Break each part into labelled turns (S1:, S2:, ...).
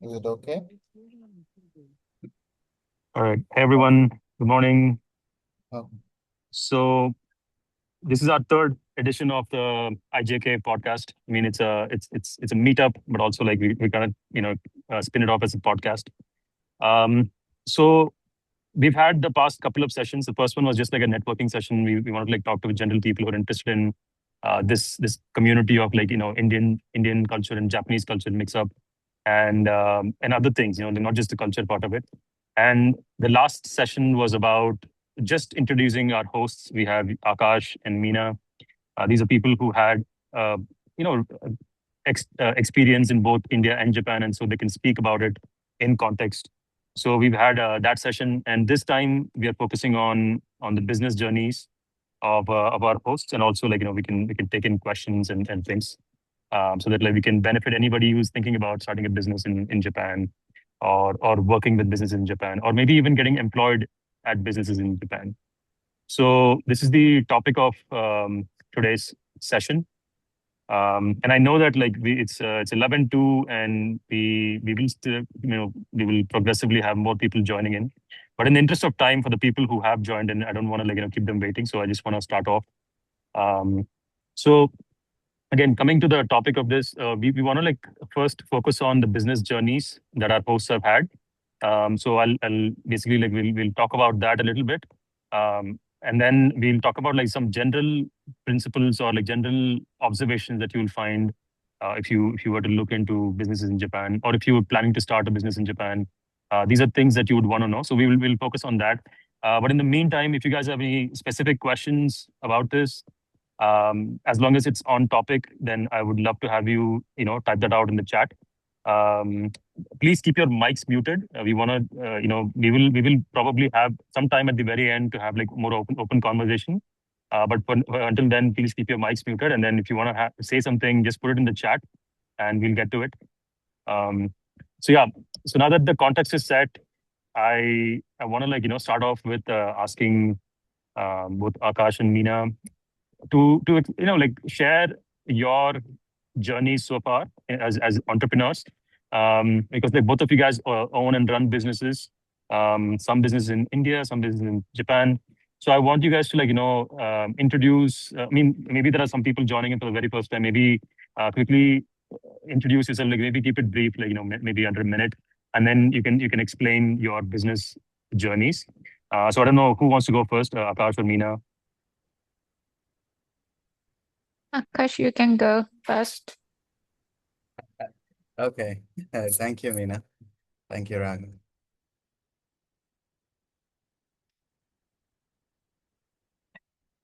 S1: Is it okay?
S2: All right. Hey, everyone. Good morning.
S1: Oh,
S2: So this is our third edition of the IJK podcast. I mean, it's a meetup, but also like we kind of spin it off as a podcast. Um, so we've had the past couple of sessions. The first one was just like a networking session. We wanted to like talk to general people who are interested in this community of like Indian culture and Japanese culture mix up, and other things. Not just the culture part of it. And the last session was about just introducing our hosts. We have Akash and Mina. These are people who had uh, you know experience in both India and Japan, and so they can speak about it in context. So we've had that session, and this time we are focusing on the business journeys of our hosts, and also like we can take in questions and things, so that like we can benefit anybody who's thinking about starting a business in Japan, or working with business in Japan, or maybe even getting employed at businesses in Japan. So this is the topic of today's session. And I know that like it's 11:02, and we will still we will progressively have more people joining in. But in the interest of time for the people who have joined in, I don't want to like keep them waiting. So I just want to start off. Um, so again, coming to the topic of this, we want to like first focus on the business journeys that our hosts have had. So I'll basically like we'll talk about that a little bit, and then we'll talk about like some general principles or like general observations that you'll find if you were to look into businesses in Japan, or if you were planning to start a business in Japan. These are things that you would want to know. So we'll focus on that. But in the meantime, if you guys have any specific questions about this, as long as it's on topic, then I would love to have you, type that out in the chat. Um, Please keep your mics muted. We want to, we will probably have some time at the very end to have like more open conversation. Until then, please keep your mics muted. And then if you want to say something, just put it in the chat, and we'll get to it. Um, so yeah, so now that the context is set, I want to like start off with asking both Akash and Meena to like share your journey so far as entrepreneurs, because like both of you guys own and run businesses, some business in India, some business in Japan. So I want you guys to like introduce, I mean, maybe there are some people joining in for the very first time. Maybe quickly introduce yourself, like maybe keep it brief, like maybe under a minute, and then you can explain your business journeys. So I don't know who wants to go first, Akash or Meena.
S3: Akash, you can go first.
S1: okay. Thank you, Mina. Thank you, Raghav.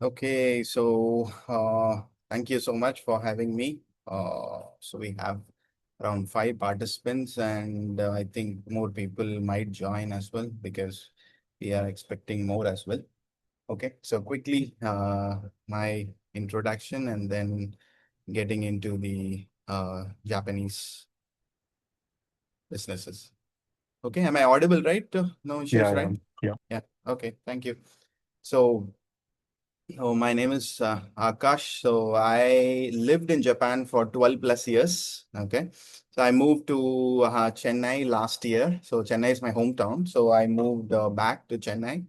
S1: Okay, so thank you so much for having me. So we have around five participants, and I think more people might join as well because we are expecting more as well. Okay, so quickly, my introduction and then getting into the Japanese businesses. Okay, am I audible, right? No issues,
S2: Yeah, yeah,
S1: right?
S2: yeah.
S1: Yeah, okay, thank you. So, my name is Akash. So, I lived in Japan for 12 plus years. Okay, so I moved to Chennai last year. So, Chennai is my hometown. So, I moved back to Chennai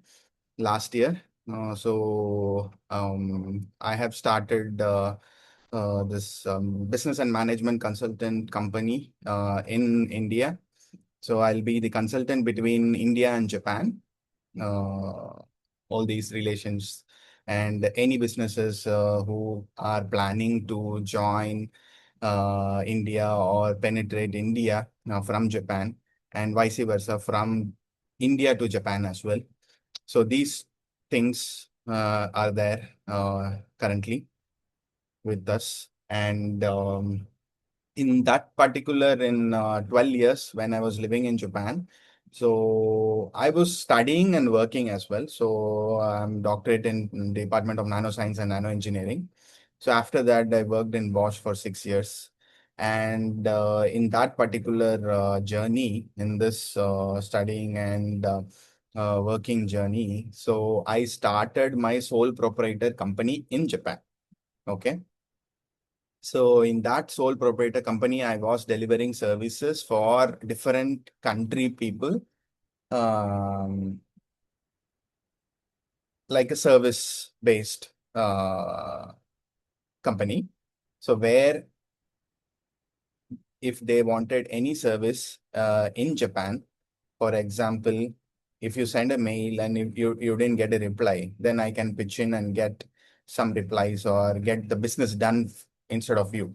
S1: last year. I have started this business and management consultant company in India. So I'll be the consultant between India and Japan, uh, all these relations, and any businesses who are planning to join India or penetrate India from Japan, and vice versa from India to Japan as well. So these things are there currently with us. And in that particular, in 12 years when I was living in Japan, so I was studying and working as well. So I'm doctorate in Department of Nanoscience and Nanoengineering. So after that, I worked in Bosch for 6 years. And in that particular journey, in this studying and working journey, so I started my sole proprietor company in Japan. Okay. So in that sole proprietor company, I was delivering services for different country people, um, like a service-based company. So where if they wanted any service in Japan, for example, if you send a mail and if you didn't get a reply, then I can pitch in and get some replies or get the business done instead of you.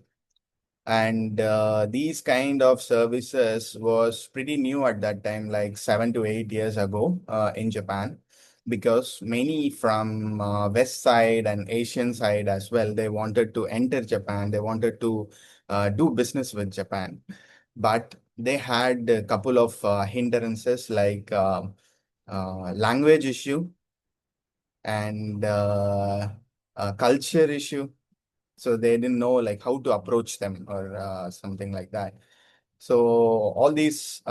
S1: And these kind of services was pretty new at that time, like 7 to 8 years ago in Japan, because many from West side and Asian side as well, they wanted to enter Japan. They wanted to do business with Japan, but they had a couple of hindrances like language issue and culture issue. So they didn't know like how to approach them or something like that. So all these,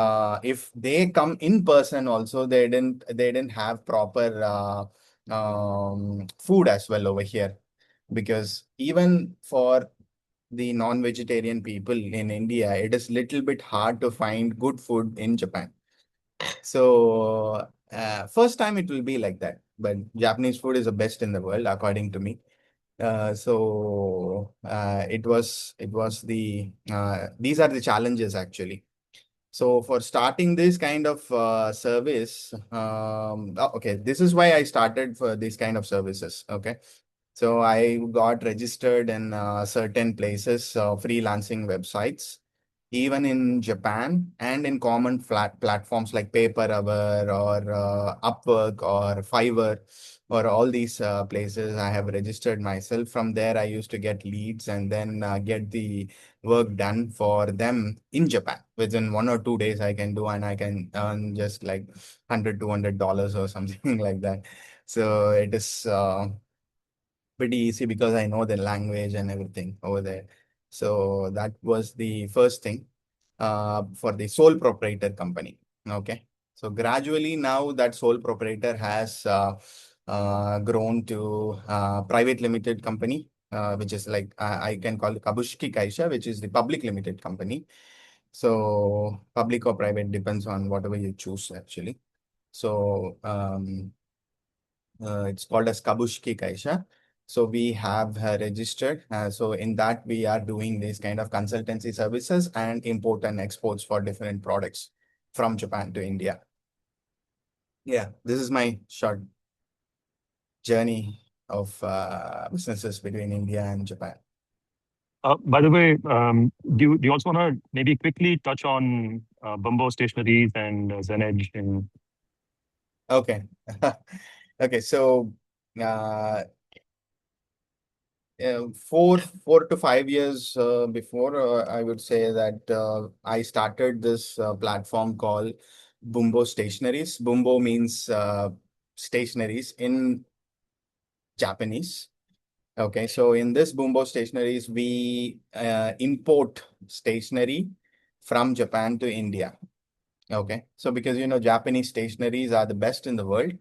S1: if they come in person also, they didn't have proper food as well over here, because even for the non-vegetarian people in India, it is little bit hard to find good food in Japan. So first time it will be like that, but Japanese food is the best in the world according to me. It was the these are the challenges actually. So for starting this kind of service, okay, this is why I started for this kind of services. Okay, so I got registered in certain places, freelancing websites, even in Japan and in common flat platforms like Paper Hour or Upwork or Fiverr or all these places. I have registered myself. From there, I used to get leads and then get the work done for them in Japan. Within 1 or 2 days, I can do, and I can earn just like $100, $200 or something like that. So it is pretty easy because I know the language and everything over there. So that was the first thing for the sole proprietor company. Okay. So gradually now that sole proprietor has grown to private limited company, which is like I can call it Kabushiki Kaisha, which is the public limited company. So public or private depends on whatever you choose actually. So it's called as Kabushki Kaisha. So we have registered. So in that we are doing this kind of consultancy services and import and exports for different products from Japan to India. Yeah, this is my short journey of businesses between India and Japan.
S2: By the way, do you also want to maybe quickly touch on Bumbo Stationaries and Zen Edge? And
S1: Okay. Okay, so uh, 4 to 5 years before, I would say that I started this platform called Bumbo Stationaries. Bumbo means stationaries in Japanese. Okay, so in this Bumbo Stationaries, we import stationery from Japan to India. Okay, so because Japanese stationaries are the best in the world.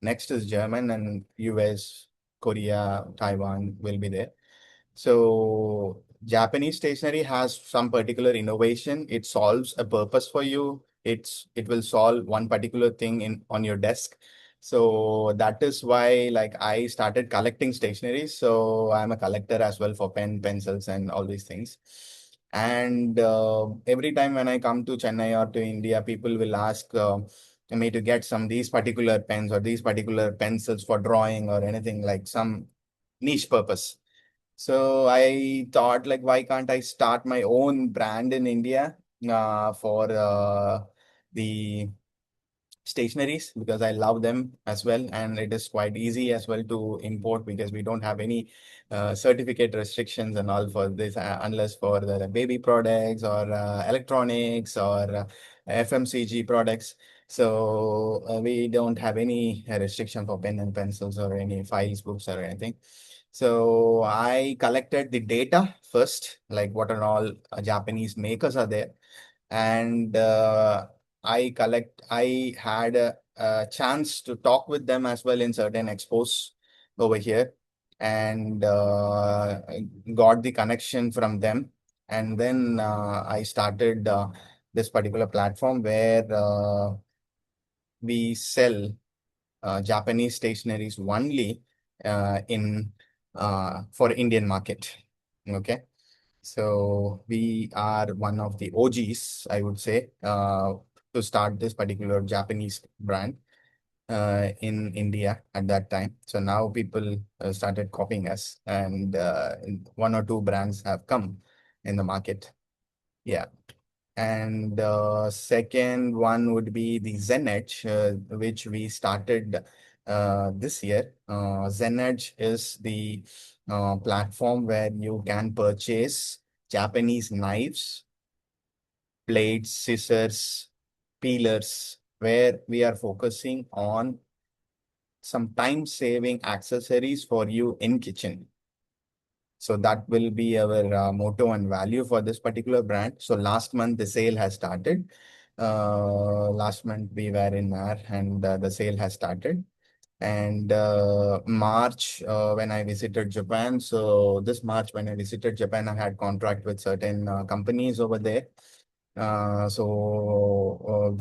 S1: Next is German and US, Korea, Taiwan will be there. So Japanese stationery has some particular innovation. It solves a purpose for you. It will solve one particular thing in on your desk. So that is why like I started collecting stationery. So I'm a collector as well for pencils and all these things. And every time when I come to Chennai or to India, people will ask me to get some these particular pens or these particular pencils for drawing or anything like some niche purpose. So I thought like, why can't I start my own brand in India for the stationaries, because I love them as well, and it is quite easy as well to import because we don't have any certificate restrictions and all for this, unless for the baby products or electronics or FMCG products. So we don't have any restriction for pen and pencils or any files, books or anything. So I collected the data first, like what are all Japanese makers are there, and I had a chance to talk with them as well in certain expos over here. and got the connection from them. And then I started this particular platform where we sell Japanese stationeries only in for Indian market. Okay. So we are one of the OGs, I would say, to start this particular Japanese brand in India at that time. So now people started copying us, and one or two brands have come in the market. Yeah. And second one would be the Zen Edge, which we started this year. Zen Edge is the platform where you can purchase Japanese knives, blades, scissors, peelers, where we are focusing on some time-saving accessories for you in kitchen. So that will be our motto and value for this particular brand. So last month the sale has started. Last month we were in Mar and the sale has started. And March when I visited Japan. So this March when I visited Japan, I had contract with certain companies over there. The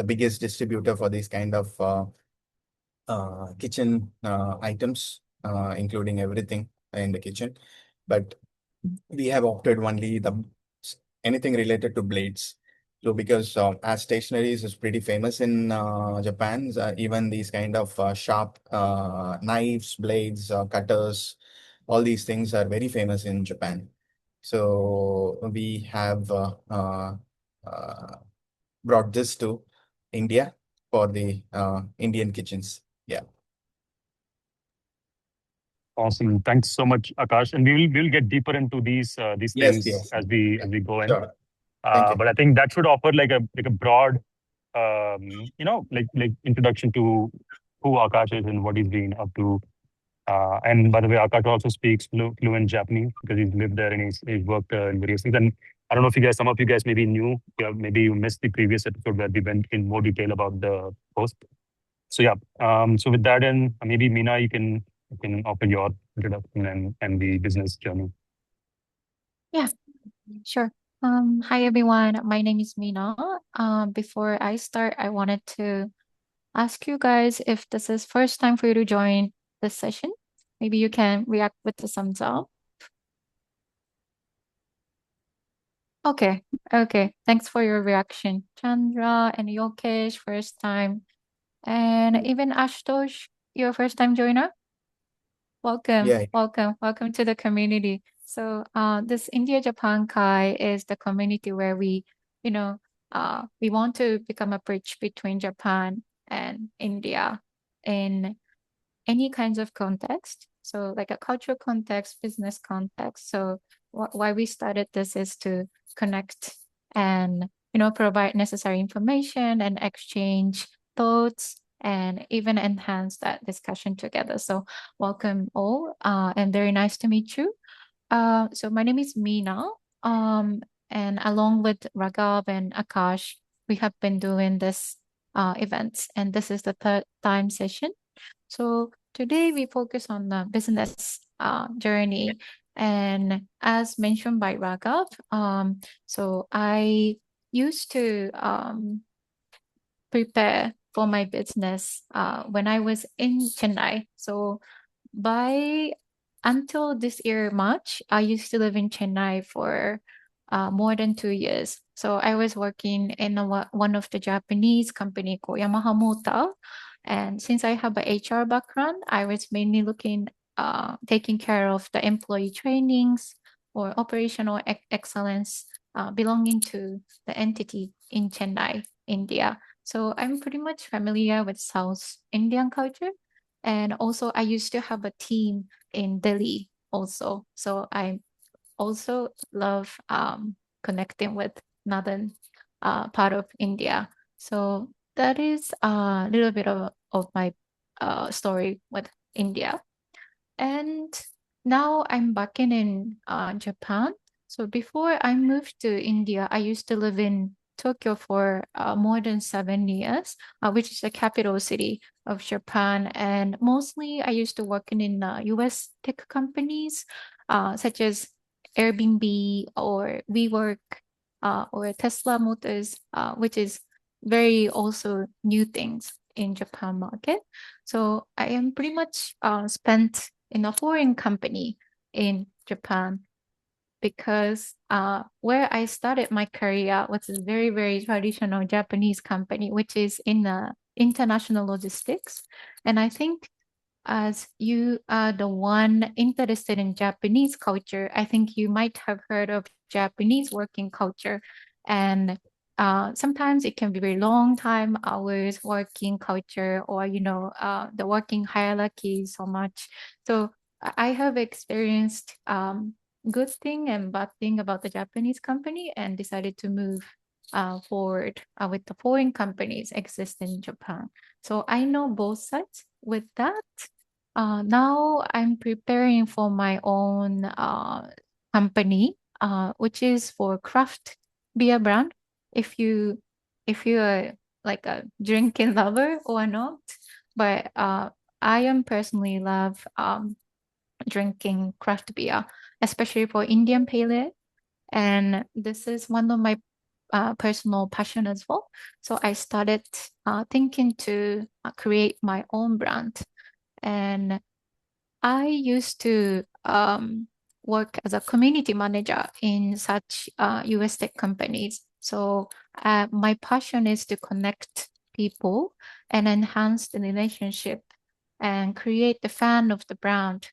S1: biggest distributor for these kind of kitchen items, including everything in the kitchen. But we have opted only the anything related to blades. So because as stationeries is pretty famous in Japan, even these kind of sharp knives, blades, cutters, all these things are very famous in Japan. So we have uh, brought this to India for the Indian kitchens. Yeah.
S2: Awesome. Thanks so much, Akash. And we'll get deeper into these
S1: Yes,
S2: things
S1: yes.
S2: as we
S1: Yeah.
S2: go in.
S1: Sure. Thank you.
S2: But I think that should offer like a broad like introduction to who Akash is and what he's been up to. And by the way, Akash also speaks fluent Japanese because he's lived there and he's worked in various things. And I don't know if some of you guys maybe knew, maybe you missed the previous episode where we went in more detail about the post. So yeah, so with that, and maybe Mina, you can offer your introduction and the business journey.
S3: Yeah, sure. Hi everyone. My name is Mina. Before I start, I wanted to ask you guys if this is first time for you to join this session. Maybe you can react with the thumbs up. Okay, okay. Thanks for your reaction. Chandra and Yokesh, first time. And even Ashtosh, your first time joiner? Welcome,
S1: Yeah.
S3: welcome, welcome to the community. So, this India-Japan Kai is the community where you know, we want to become a bridge between Japan and India in any kinds of context. So, like a cultural context, business context. So, why we started this is to connect and provide necessary information and exchange thoughts and even enhance that discussion together. So, welcome all, and very nice to meet you. So my name is Mina, and along with Ragav and Akash, we have been doing this events, and this is the third time session. So today we focus on the business journey. And as mentioned by Raghav, so I used to prepare for my business when I was in Chennai. So by until this year March, I used to live in Chennai for more than 2 years. So I was working in one of the Japanese company called Yamaha Motor. And since I have a HR background, I was mainly taking care of the employee trainings or operational excellence belonging to the entity in Chennai, India. So I'm pretty much familiar with South Indian culture. And also, I used to have a team in Delhi also. So I also love connecting with northern part of India. So that is a little bit of my story with India. And now I'm back in Japan. So before I moved to India, I used to live in Tokyo for more than 7 years, which is the capital city of Japan. And mostly I used to work in US tech companies such as Airbnb or WeWork or Tesla Motors, which is very also new things in Japan market. So I am pretty much spent in a foreign company in Japan because where I started my career was a very, very traditional Japanese company, which is in international logistics. And I think as you are the one interested in Japanese culture, I think you might have heard of Japanese working culture. And sometimes it can be very long time hours working culture or, the working hierarchy so much. So I have experienced good thing and bad thing about the Japanese company and decided to move forward with the foreign companies exist in Japan. So I know both sides. With that, now I'm preparing for my own company, which is for craft beer brand. If you are like a drinking lover or not, but I am personally love drinking craft beer, especially for Indian pale ale. And this is one of my personal passion as well. So I started thinking to create my own brand. And I used to work as a community manager in such US tech companies. So my passion is to connect people and enhance the relationship and create the fan of the brand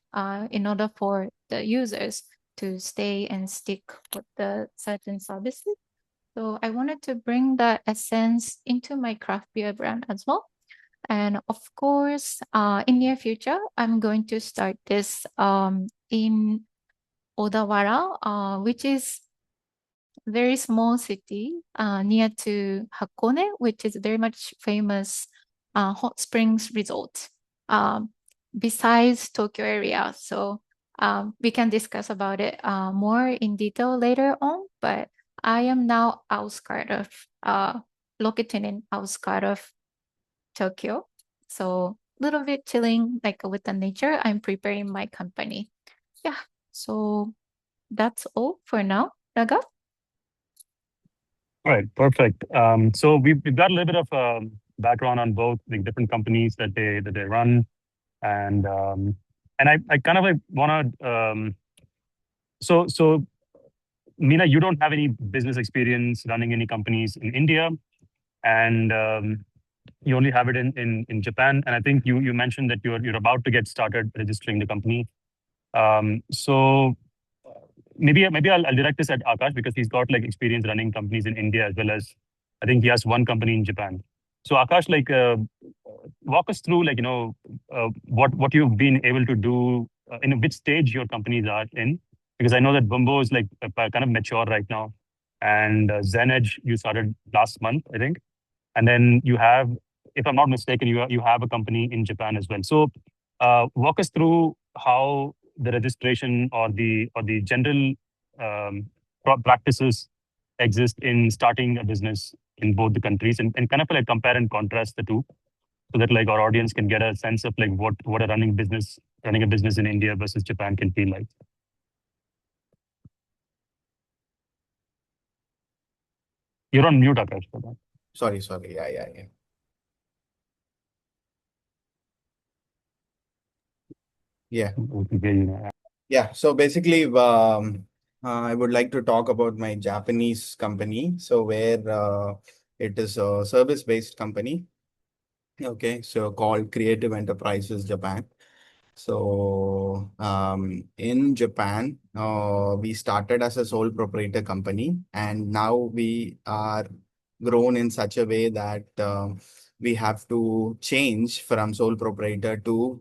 S3: in order for the users to stay and stick with the certain services. So I wanted to bring the essence into my craft beer brand as well. And of course, in near future, I'm going to start this in Odawara, which is very small city near to Hakone, which is very much famous hot springs resort besides Tokyo area. So we can discuss about it more in detail later on. But I am now outskirt of located in outskirt of Tokyo. So a little bit chilling like with the nature. I'm preparing my company. Yeah. So that's all for now. Raga?
S2: All right, perfect. So we've got a little bit of background on both the different companies that they run, and I kind of like want to so Mina, you don't have any business experience running any companies in India, and you only have it in Japan. And I think you mentioned that you're about to get started registering the company. So maybe I'll direct this at Akash because he's got like experience running companies in India as well as I think he has one company in Japan. So Akash, like walk us through like what you've been able to do in which stage your companies are in, because I know that Bumbo is like kind of mature right now, and Zen Edge you started last month I think, and then you have, if I'm not mistaken, you have a company in Japan as well. So walk us through how the registration or the general practices exist in starting a business in both the countries, and kind of like compare and contrast the two so that like our audience can get a sense of like what a running a business in India versus Japan can feel like. You're on mute, Akash, for that.
S1: Sorry. Yeah. Yeah.
S2: We can hear you now.
S1: Yeah. So basically, I would like to talk about my Japanese company. So where it is a service-based company. Okay. So called Creative Enterprises Japan. So in Japan, we started as a sole proprietor company, and now we are grown in such a way that we have to change from sole proprietor to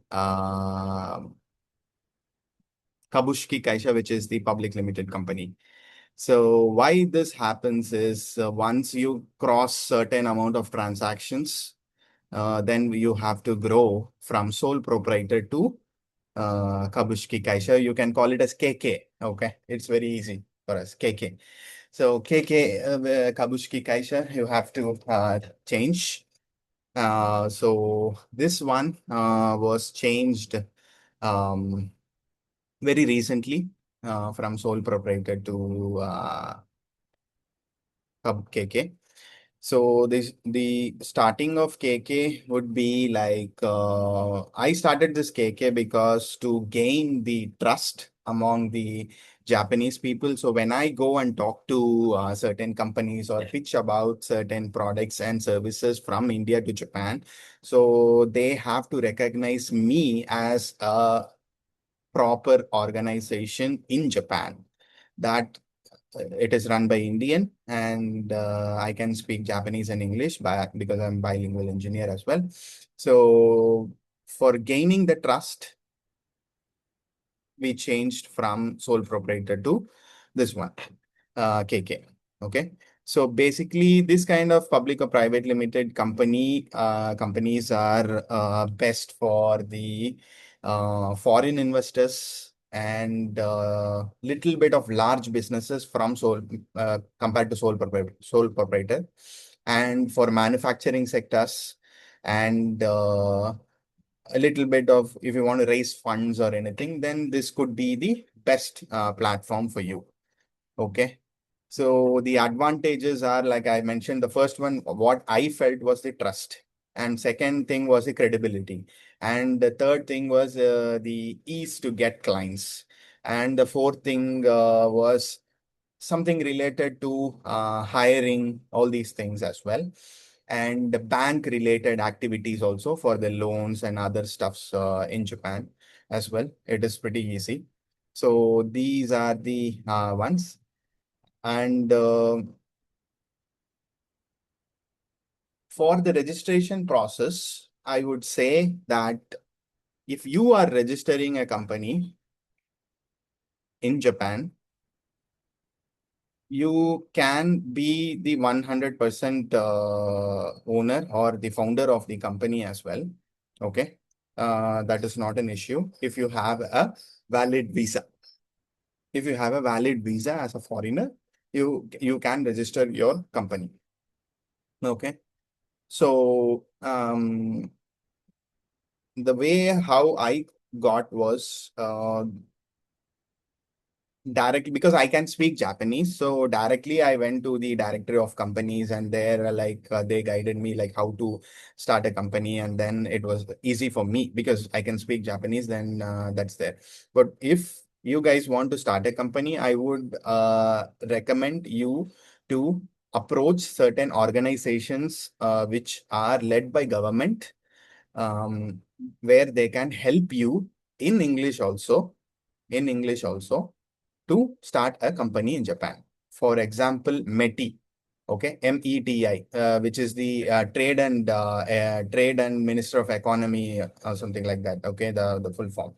S1: Kabushiki Kaisha, which is the public limited company. So why this happens is once you cross certain amount of transactions, then you have to grow from sole proprietor to Kabushiki Kaisha. You can call it as KK. Okay, it's very easy for us, KK. So KK Kabushki Kaisha, you have to change. So this one was changed um, very recently from sole proprietor to KK. So the starting of KK would be like I started this KK because to gain the trust among the Japanese people. So when I go and talk to certain companies or pitch about certain products and services from India to Japan, so they have to recognize me as a proper organization in Japan. That it is run by Indian, and I can speak Japanese and English because I'm bilingual engineer as well. So for gaining the trust, we changed from sole proprietor to this one, KK. Okay. So basically, this kind of public or private limited companies are best for the foreign investors and little bit of large businesses from sole compared to sole proprietor, and for manufacturing sectors and a little bit of if you want to raise funds or anything, then this could be the best platform for you. Okay. So the advantages are, like I mentioned, the first one, what I felt was the trust. And second thing was the credibility. And the third thing was the ease to get clients. And the fourth thing was something related to hiring, all these things as well. And the bank related activities also for the loans and other stuffs in Japan as well. It is pretty easy. So these are the ones. And for the registration process, I would say that if you are registering a company in Japan, you can be the 100% owner or the founder of the company as well. Okay. That is not an issue if you have a valid visa. If you have a valid visa as a foreigner, you can register your company. Okay. So the way how I got was directly because I can speak Japanese. So directly I went to the directory of companies, and there they guided me like how to start a company, and then it was easy for me because I can speak Japanese. Then that's there. But if you guys want to start a company, I would recommend you to approach certain organizations which are led by government, um, where they can help you in English also, in English also to start a company in Japan. For example, METI, okay, METI, which is the Trade and Minister of Economy or something like that. Okay, the full form.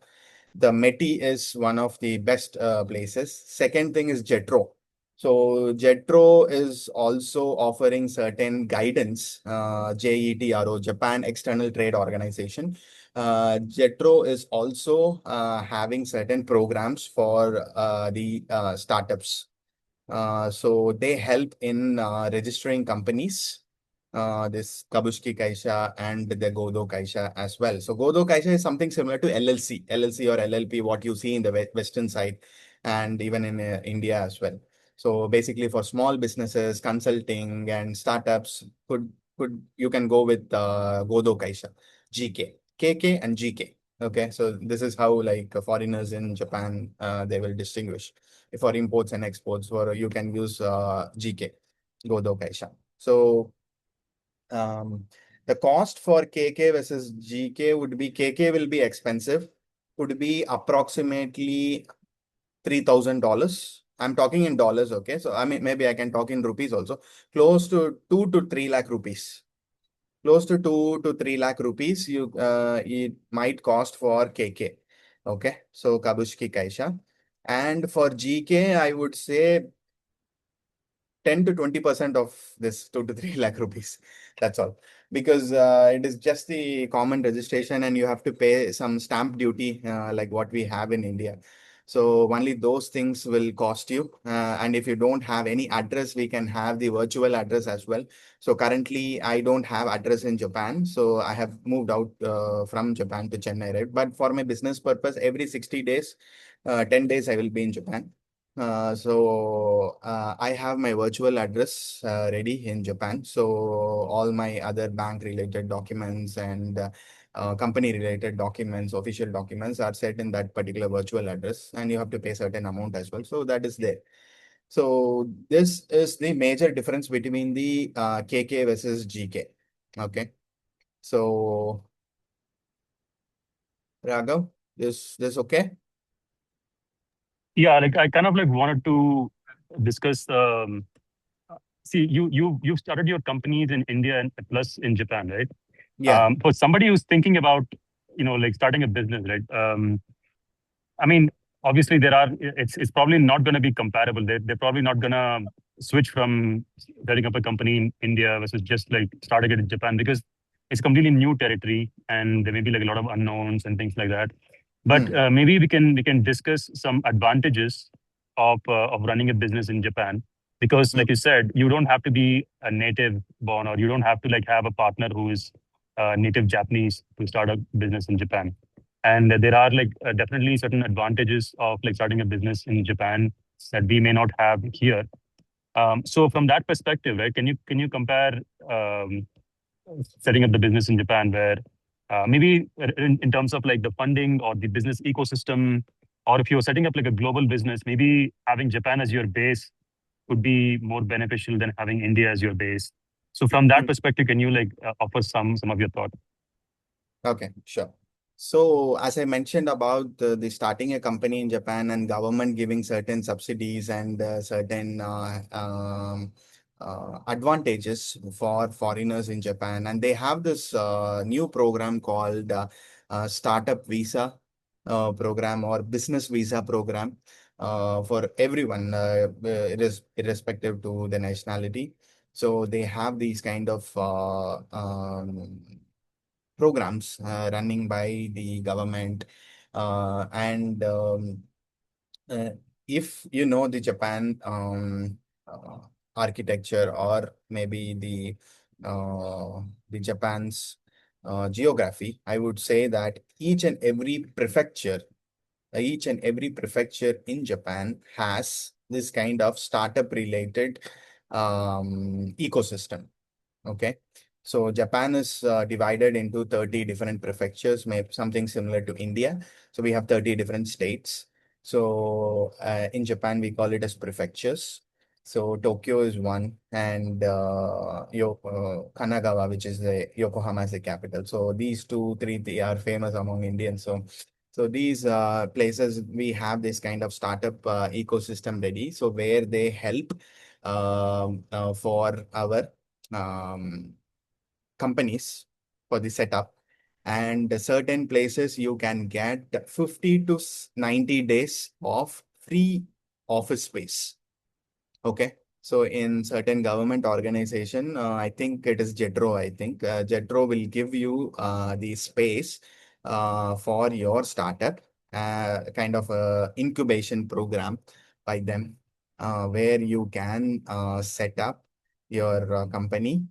S1: The METI is one of the best places. Second thing is JETRO. So JETRO is also offering certain guidance. JETRO, Japan External Trade Organization. JETRO is also having certain programs for the startups. So they help in registering companies, this Kabushki Kaisha and the Godo Kaisha as well. So Godo Kaisha is something similar to LLC or LLP, what you see in the Western side and even in India as well. So basically for small businesses, consulting and startups, could you can go with Godo Kaisha, GK, KK and GK. Okay, so this is how like foreigners in Japan, they will distinguish. For imports and exports, for you can use GK, Godo Kaisha. So the cost for KK versus GK would be, KK will be expensive, would be approximately $3,000. I'm talking in dollars, okay? So I mean, maybe I can talk in rupees also. Close to 2 to 3 lakh rupees. Close to 2 to 3 lakh rupees, it might cost for KK. Okay, so Kabushki Kaisha. And for GK, I would say 10 to 20% of this 2 to 3 lakh rupees. That's all. Because it is just the common registration, and you have to pay some stamp duty like what we have in India. So only those things will cost you. And if you don't have any address, we can have the virtual address as well. So currently, I don't have address in Japan. So I have moved out from Japan to Chennai, right? But for my business purpose, every 60 days, 10 days, I will be in Japan. I have my virtual address ready in Japan. So all my other bank related documents and company related documents, official documents are set in that particular virtual address, and you have to pay certain amount as well. So that is there. So this is the major difference between the KK versus GK. Okay. So Raghav, this okay?
S2: Yeah, like I kind of like wanted to discuss. See, you've started your companies in India and plus in Japan, right?
S1: Yeah.
S2: For somebody who's thinking about, like starting a business, right? I mean, obviously it's probably not going to be comparable. They're probably not going to switch from setting up a company in India versus just like starting it in Japan, because it's completely new territory and there may be like a lot of unknowns and things like that. But
S1: Hmm.
S2: maybe we can discuss some advantages of running a business in Japan, because like you said, you don't have to be a native born, or you don't have to like have a partner who is native Japanese to start a business in Japan. And there are like definitely certain advantages of like starting a business in Japan that we may not have here. So from that perspective, right, can you compare um, setting up the business in Japan, where maybe in terms of like the funding or the business ecosystem, or if you're setting up like a global business, maybe having Japan as your base would be more beneficial than having India as your base. So from that
S1: Hmm.
S2: perspective, can you like offer some of your thought?
S1: Okay, sure. So as I mentioned about the starting a company in Japan and government giving certain subsidies and certain advantages for foreigners in Japan, and they have this new program called Startup Visa program or Business Visa program for everyone, irrespective to the nationality. So they have these kind of programs running by the government. And uh, if you know the Japan architecture, or maybe the Japan's geography, I would say that each and every prefecture in Japan has this kind of startup related ecosystem. Okay. So Japan is divided into 30 different prefectures, maybe something similar to India. So we have 30 different states. So in Japan, we call it as prefectures. So Tokyo is one, and Kanagawa, which is the Yokohama is the capital. So these two, three, they are famous among Indians. So these places, we have this kind of startup ecosystem ready. So where they help for our um, companies for the setup. And certain places you can get 50 to 90 days of free office space. Okay. So in certain government organization, I think it is JETRO, I think. JETRO will give you the space for your startup, kind of a incubation program by them, where you can set up your company.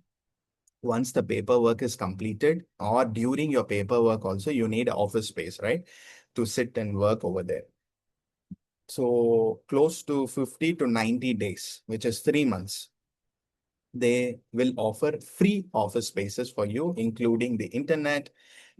S1: Once the paperwork is completed, or during your paperwork also, you need office space, right, to sit and work over there. So close to 50 to 90 days, which is 3 months, they will offer free office spaces for you, including the internet,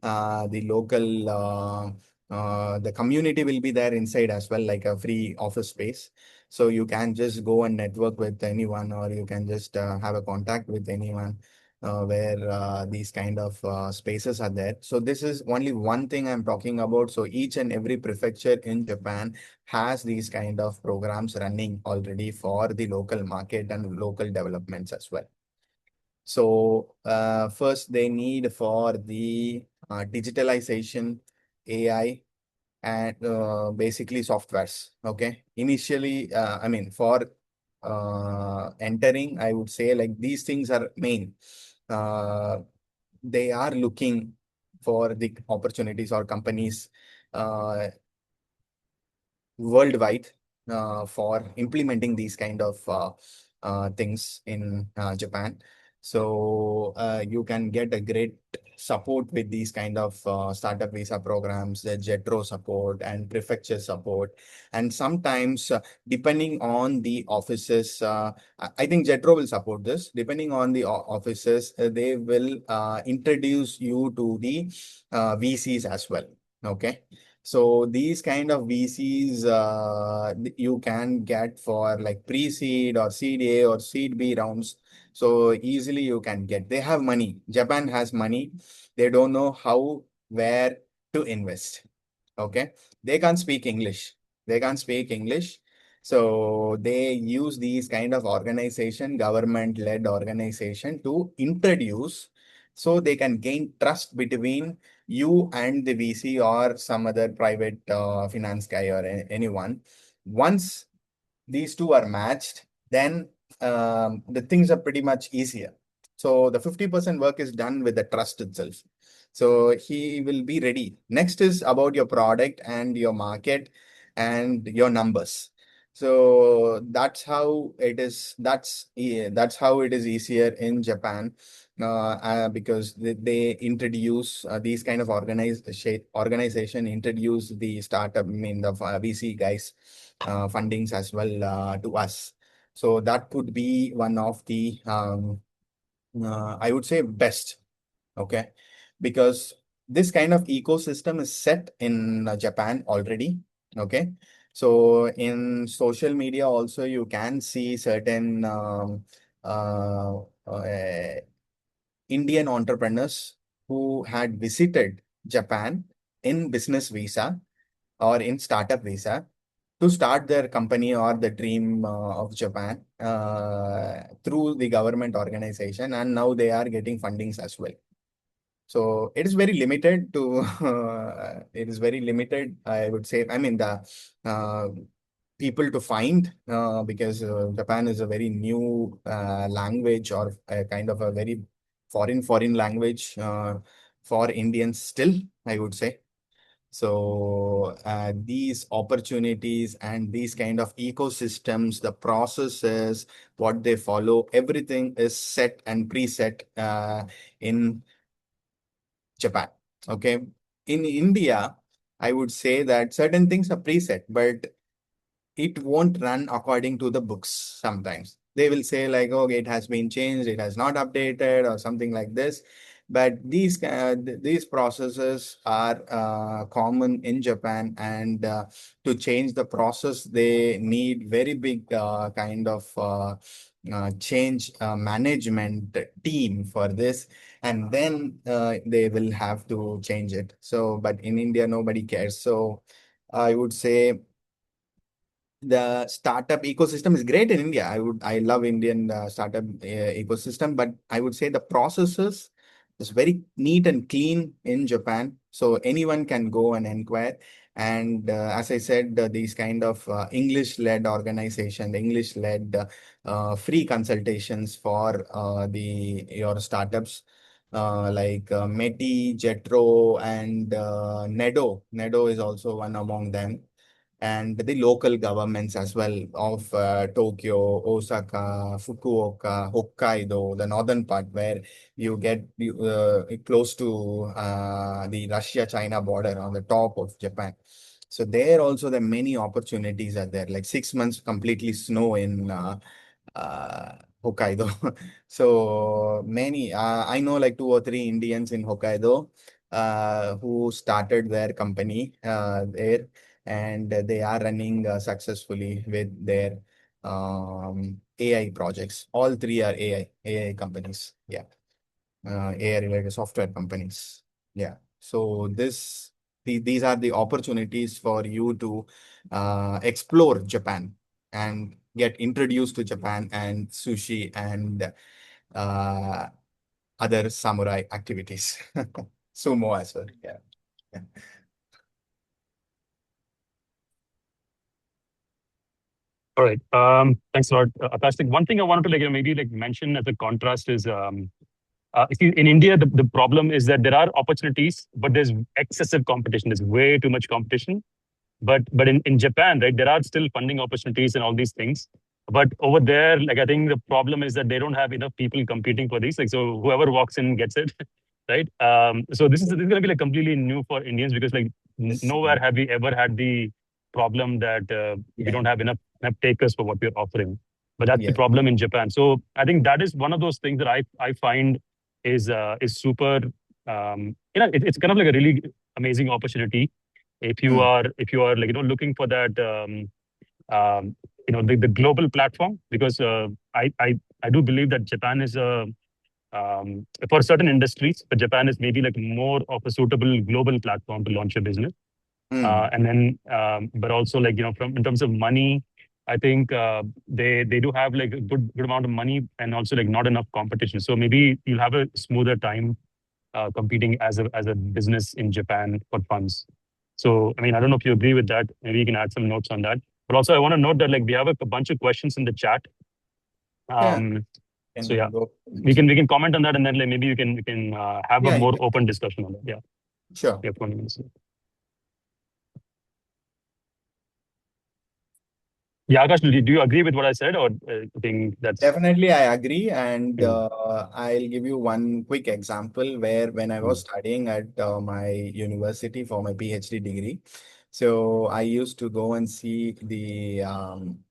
S1: the local, the community will be there inside as well, like a free office space. So you can just go and network with anyone, or you can just have a contact with anyone where these kind of spaces are there. So this is only one thing I'm talking about. So each and every prefecture in Japan has these kind of programs running already for the local market and local developments as well. So first they need for the digitalization, AI, and basically softwares. Okay. Initially, I mean, for entering, I would say like these things are main. Uh, they are looking for the opportunities or companies uh, worldwide for implementing these kind of things in Japan. So you can get a great support with these kind of startup visa programs, the JETRO support and prefecture support. And sometimes, depending on the offices, I think JETRO will support this. Depending on the offices, they will introduce you to the VCs as well. Okay. So these kind of VCs you can get for like pre-seed or seed A or seed B rounds. So easily you can get. They have money. Japan has money. They don't know how, where to invest. Okay. They can't speak English. They can't speak English. So they use these kind of organization, government-led organization to introduce so they can gain trust between you and the VC or some other private finance guy or anyone. Once these two are matched, then the things are pretty much easier. So the 50% work is done with the trust itself. So he will be ready. Next is about your product and your market and your numbers. So that's how it is. That's how it is easier in Japan, because they introduce these kind of organization introduce the startup, I mean the VC guys fundings as well to us. So that could be one of the I would say best. Okay, because this kind of ecosystem is set in Japan already. Okay, so in social media also you can see certain Indian entrepreneurs who had visited Japan in business visa or in startup visa to start their company or the dream of Japan through the government organization, and now they are getting fundings as well. So it is very limited to it is very limited, I would say. I mean the uh, people to find because Japan is a very new language or a kind of a very foreign language for Indians still, I would say. So these opportunities and these kind of ecosystems, the processes, what they follow, everything is set and preset in Japan. Okay. In India, I would say that certain things are preset, but it won't run according to the books sometimes. They will say like, okay, it has been changed, it has not updated or something like this. But these processes are common in Japan, and to change the process, they need very big kind of change management team for this, and then they will have to change it. So, but in India, nobody cares. So, I would say the startup ecosystem is great in India. I love Indian startup ecosystem, but I would say the processes is very neat and clean in Japan. So anyone can go and inquire. And as I said, these kind of English-led organization, the English-led free consultations for the your startups like Meti, Jetro, and Nedo. Nedo is also one among them, and the local governments as well of Tokyo, Osaka, Fukuoka, Hokkaido, the northern part where you get close to the Russia-China border on the top of Japan. So there also the many opportunities are there, like 6 months completely snow in uh, Hokkaido. So many, I know like two or three Indians in Hokkaido who started their company there, and they are running successfully with their AI projects. All three are AI companies. Yeah, AI related software companies. Yeah. So these are the opportunities for you to explore Japan and get introduced to Japan and sushi and uh, other samurai activities. Sumo as well. Yeah. Yeah.
S2: All right. Thanks a lot, Akash. Like, one thing I wanted to maybe mention as a contrast is if you, in India, the problem is that there are opportunities, but there's excessive competition. There's way too much competition. But in Japan, right, there are still funding opportunities and all these things. But over there, like I think the problem is that they don't have enough people competing for these. Like so, whoever walks in gets it, right? So this is going to be like completely new for Indians because like
S1: Yes.
S2: nowhere have we ever had the problem that we
S1: Yeah.
S2: don't have enough takers for what we're offering. But that's the
S1: Yeah.
S2: problem in Japan. So I think that is one of those things that I find is super. It's kind of like a really amazing opportunity if you are like looking for that the global platform because I do believe that Japan is a for certain industries, but Japan is maybe like more of a suitable global platform to launch a business. And then, but also like from in terms of money, I think they do have like a good amount of money and also like not enough competition. So maybe you'll have a smoother time competing as a business in Japan for funds. So, I mean, I don't know if you agree with that. Maybe you can add some notes on that. But also, I want to note that like we have a bunch of questions in the chat.
S1: Yeah.
S2: So yeah,
S1: Can go.
S2: we can comment on that, and then like maybe we can have a
S1: Yeah.
S2: more open discussion on that. Yeah,
S1: Sure.
S2: we have 20 minutes. Yeah, Akash, do you agree with what I said, or you think that's
S1: Definitely, I agree. And
S2: mm,
S1: I'll give you one quick example where when I was
S2: mm,
S1: studying at my university for my PhD degree, so I used to go and see the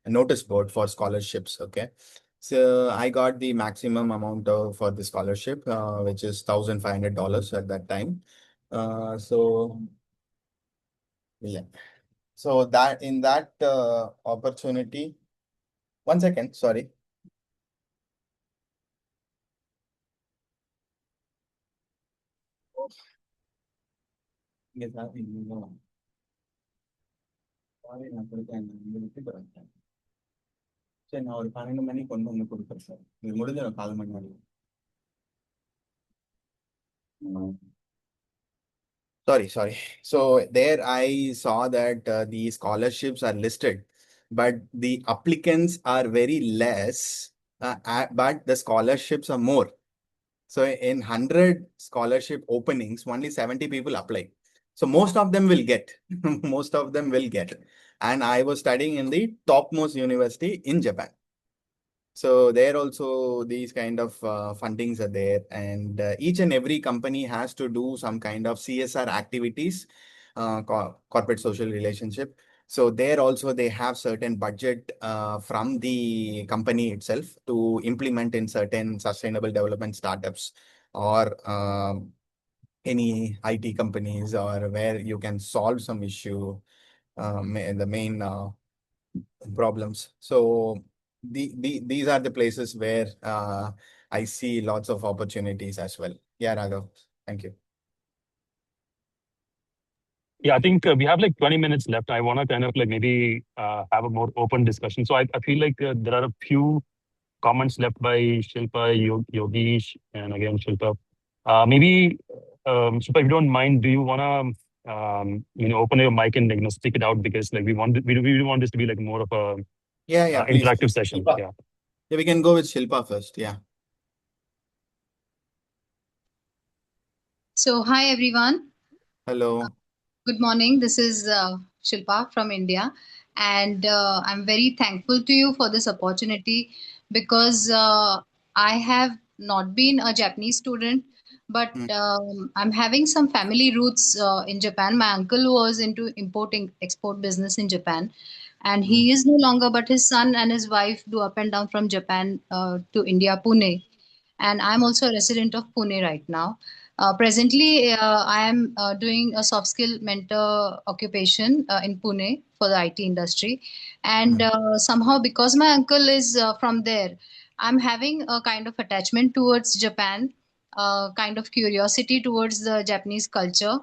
S1: notice board for scholarships. Okay. So I got the maximum amount for the scholarship, which is $1,500 at that time. So yeah. So that in that opportunity, one second, sorry. Yes, I think you know. Sorry, நான் கொடுத்தேன் விட்டுட்டு வந்துட்டேன். சரி நான் ஒரு 12 மணிக்கு கொண்டு வந்து கொடுக்குறேன் சார். இது முடிஞ்சிடும் 4 மணி வரைக்கும். Sorry. So there I saw that the scholarships are listed, but the applicants are very less, but the scholarships are more. So in 100 scholarship openings, only 70 people apply. So most of them will get, most of them will get. And I was studying in the topmost university in Japan. So there also these kind of fundings are there, and each and every company has to do some kind of CSR activities, corporate social relationship. So there also they have certain budget from the company itself to implement in certain sustainable development startups or any IT companies or where you can solve some issue, the main problems. So these are the places where I see lots of opportunities as well. Yeah, Raghav. Thank you.
S2: yeah, I think we have like 20 minutes left. I want to kind of like maybe have a more open discussion. So I feel like there are a few comments left by Shilpa, Yogesh, and again Shilpa. Maybe Shilpa, if you don't mind, do you want to open your mic and like speak it out because like we want this to be like more of a
S1: Yeah, please.
S2: interactive session.
S1: Shilpa.
S2: Yeah.
S1: Yeah, we can go with Shilpa first. Yeah.
S4: So, hi everyone.
S1: Hello.
S4: Good morning. This is Shilpa from India, and I'm very thankful to you for this opportunity because I have not been a Japanese student, but
S1: Mm,
S4: I'm having some family roots in Japan. My uncle was into importing export business in Japan, and
S1: mm,
S4: he is no longer, but his son and his wife do up and down from Japan to India, Pune, and I'm also a resident of Pune right now. Presently, I am doing a soft skill mentor occupation in Pune for the IT industry. And
S1: mm.
S4: somehow, because my uncle is from there, I'm having a kind of attachment towards Japan, kind of curiosity towards the Japanese culture,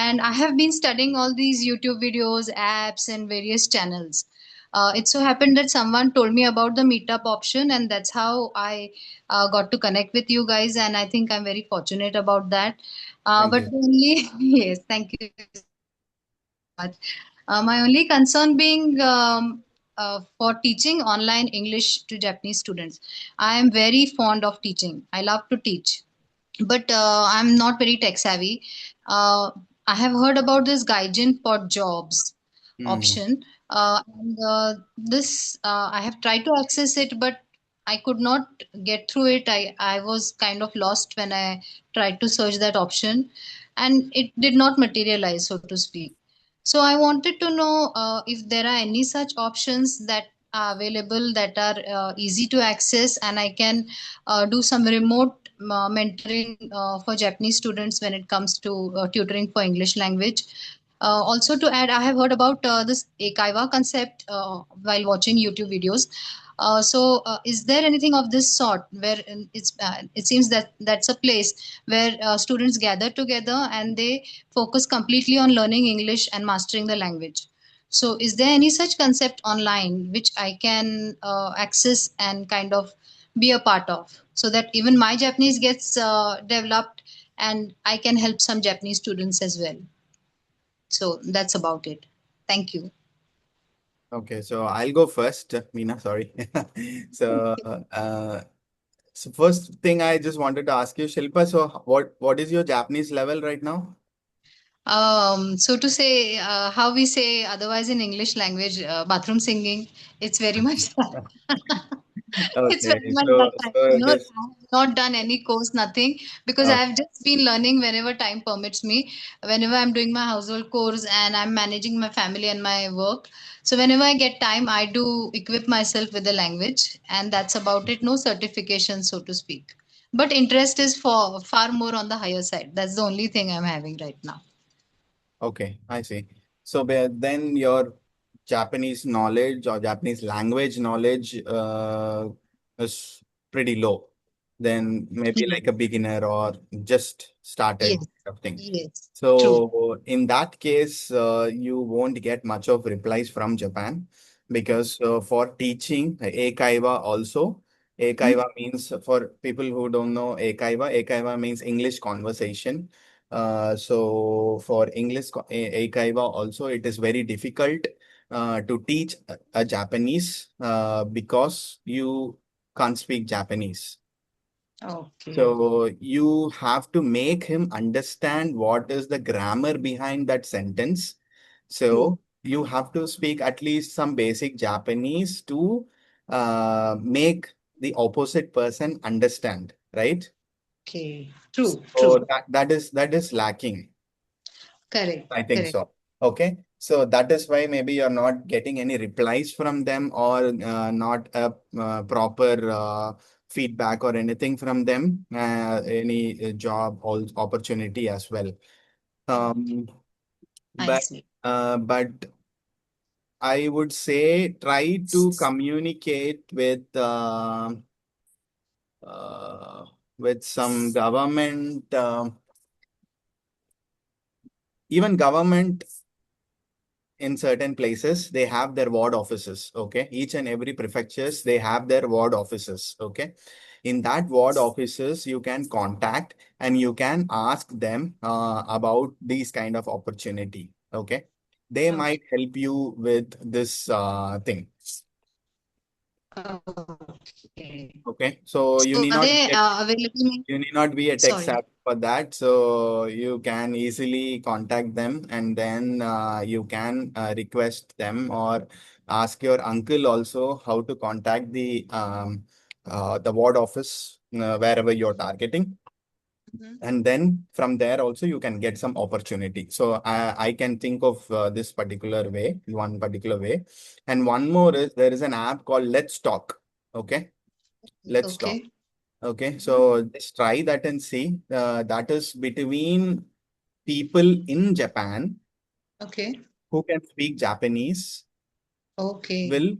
S4: and I have been studying all these YouTube videos, apps, and various channels. It so happened that someone told me about the meetup option, and that's how I got to connect with you guys, and I think I'm very fortunate about that.
S1: Thank
S4: But
S1: you.
S4: the only yes, thank you so much. My only concern being for teaching online English to Japanese students. I am very fond of teaching. I love to teach, but I'm not very tech savvy. Uh, I have heard about this Gaijin pod jobs
S1: Hmm.
S4: option. And this I have tried to access it, but I could not get through it. I was kind of lost when I tried to search that option, and it did not materialize, so to speak. So I wanted to know if there are any such options that are available that are easy to access, and I can do some remote mentoring for Japanese students when it comes to tutoring for English language. Also, to add, I have heard about this Eikaiwa concept while watching YouTube videos. Is there anything of this sort where it seems that that's a place where students gather together and they focus completely on learning English and mastering the language? So, is there any such concept online which I can access and kind of be a part of, so that even my Japanese gets developed and I can help some Japanese students as well? So that's about it. Thank you.
S1: Okay, so I'll go first, Meena, sorry. So, so first thing I just wanted to ask you, Shilpa, so what is your Japanese level right now?
S4: So to say, how we say otherwise in English language, bathroom singing, it's very much it's
S1: Okay,
S4: very much
S1: so
S4: that time.
S1: so
S4: No, I
S1: just
S4: have not done any course, nothing, because I
S1: okay.
S4: have just been learning whenever time permits me, whenever I'm doing my household chores and I'm managing my family and my work. So whenever I get time, I do equip myself with the language, and that's about it. No certification, so to speak. But interest is for far more on the higher side. That's the only thing I'm having right now.
S1: Okay, I see. So then your Japanese knowledge or Japanese language knowledge is pretty low. Then maybe
S4: Yes,
S1: like a beginner or just started
S4: yes,
S1: kind of thing.
S4: yes. True.
S1: So in that case, you won't get much of replies from Japan because for teaching Eikaiwa also,
S4: Mhm.
S1: Eikaiwa means for people who don't know Eikaiwa means English conversation. So for English Eikaiwa also, it is very difficult to teach a Japanese because you can't speak Japanese.
S4: Okay.
S1: So you have to make him understand what is the grammar behind that sentence.
S4: True.
S1: So you have to speak at least some basic Japanese to make the opposite person understand, right?
S4: Okay. True.
S1: So
S4: True.
S1: that is lacking.
S4: Correct.
S1: I think
S4: Correct.
S1: so. Okay. So that is why maybe you're not getting any replies from them or not a proper feedback or anything from them, any job or opportunity as well.
S4: Okay.
S1: Um,
S4: I
S1: but
S4: see.
S1: but I would say try to communicate uh, with some government, even government in certain places they have their ward offices. Okay, each and every prefectures they have their ward offices. Okay, in that ward offices you can contact and you can ask them about these kind of opportunity. Okay, they
S4: Okay.
S1: might help you with this thing.
S4: Okay.
S1: Okay, so you
S4: So
S1: need
S4: are
S1: not
S4: they
S1: get
S4: available?
S1: you need not be a tech
S4: Sorry.
S1: savvy for that, so you can easily contact them and then you can request them or ask your uncle also how to contact the ward office wherever you're targeting.
S4: Mhm.
S1: And then from there also you can get some opportunity. So I can think of this particular way, one particular way. And one more is there is an app called Let's Talk. Okay, Let's Talk.
S4: Okay.
S1: Okay,
S4: Mhm.
S1: so just try that and see. That is between people in Japan
S4: Okay.
S1: who can speak Japanese,
S4: Okay.
S1: will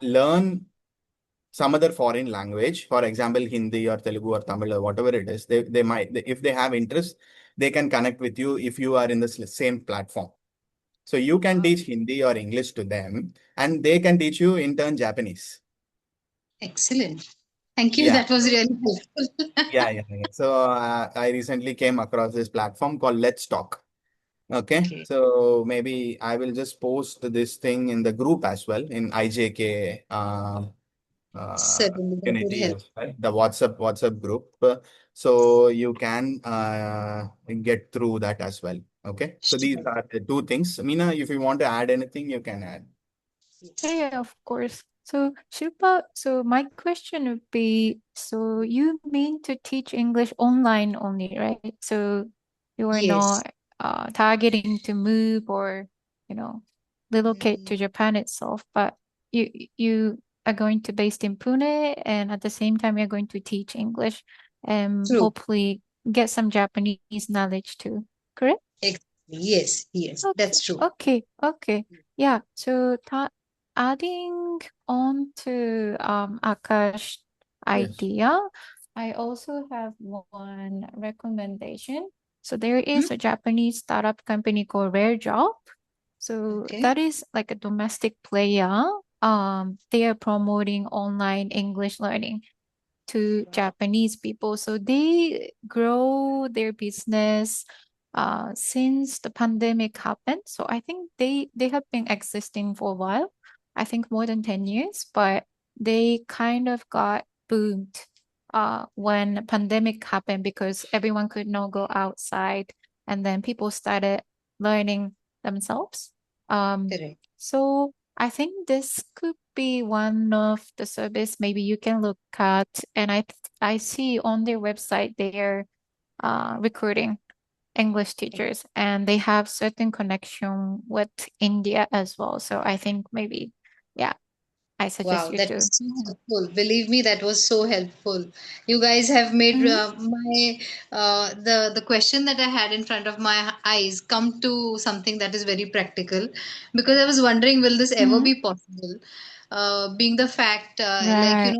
S1: learn some other foreign language, for example, Hindi or Telugu or Tamil or whatever it is. They might, if they have interest, they can connect with you if you are in the same platform. So you can
S4: Wow.
S1: teach Hindi or English to them, and they can teach you in turn Japanese.
S4: Excellent. Thank you.
S1: Yeah.
S4: That was really helpful.
S1: Yeah. So I recently came across this platform called Let's Talk. Okay,
S4: Okay.
S1: so maybe I will just post this thing in the group as well in IJK
S4: Certainly, that would
S1: community
S4: help.
S1: as well, the WhatsApp group. so you can get through that as well. Okay, so these
S4: Sure.
S1: are the two things. Mina, if you want to add anything, you can add.
S4: Yes.
S3: Yeah, of course. So, Shilpa, so my question would be, so you mean to teach English online only, right? So you are
S4: Yes.
S3: not targeting to move or, you know, relocate to
S4: Mm,
S3: Japan itself, but you are going to based in Pune, and at the same time you're going to teach English and
S4: true.
S3: hopefully get some Japanese knowledge too, correct?
S4: Exactly. Yes. Yes.
S3: Okay,
S4: That's true.
S3: okay. Yeah, so adding on to Akash
S1: Yes.
S3: idea, I also have one recommendation. So there
S4: Hmm?
S3: is a Japanese startup company called Rare Job. So
S4: Okay.
S3: that is like a domestic player. They are promoting online English learning to
S4: Wow.
S3: Japanese people. So they grow their business since the pandemic happened. So I think they have been existing for a while. I think more than 10 years, but they kind of got boomed when pandemic happened because everyone could not go outside and then people started learning themselves.
S4: Correct.
S3: So I think this could be one of the service maybe you can look at. And I see on their website they're recruiting English teachers and they have certain connection with India as well. So I think maybe, yeah, I suggest
S4: Wow,
S3: you
S4: that
S3: to.
S4: was so helpful. Believe me, that was so helpful. You guys have made
S3: Mhm.
S4: my the question that I had in front of my eyes come to something that is very practical, because I was wondering, will this ever
S3: Mhm.
S4: be possible? Being the fact, like
S3: Right.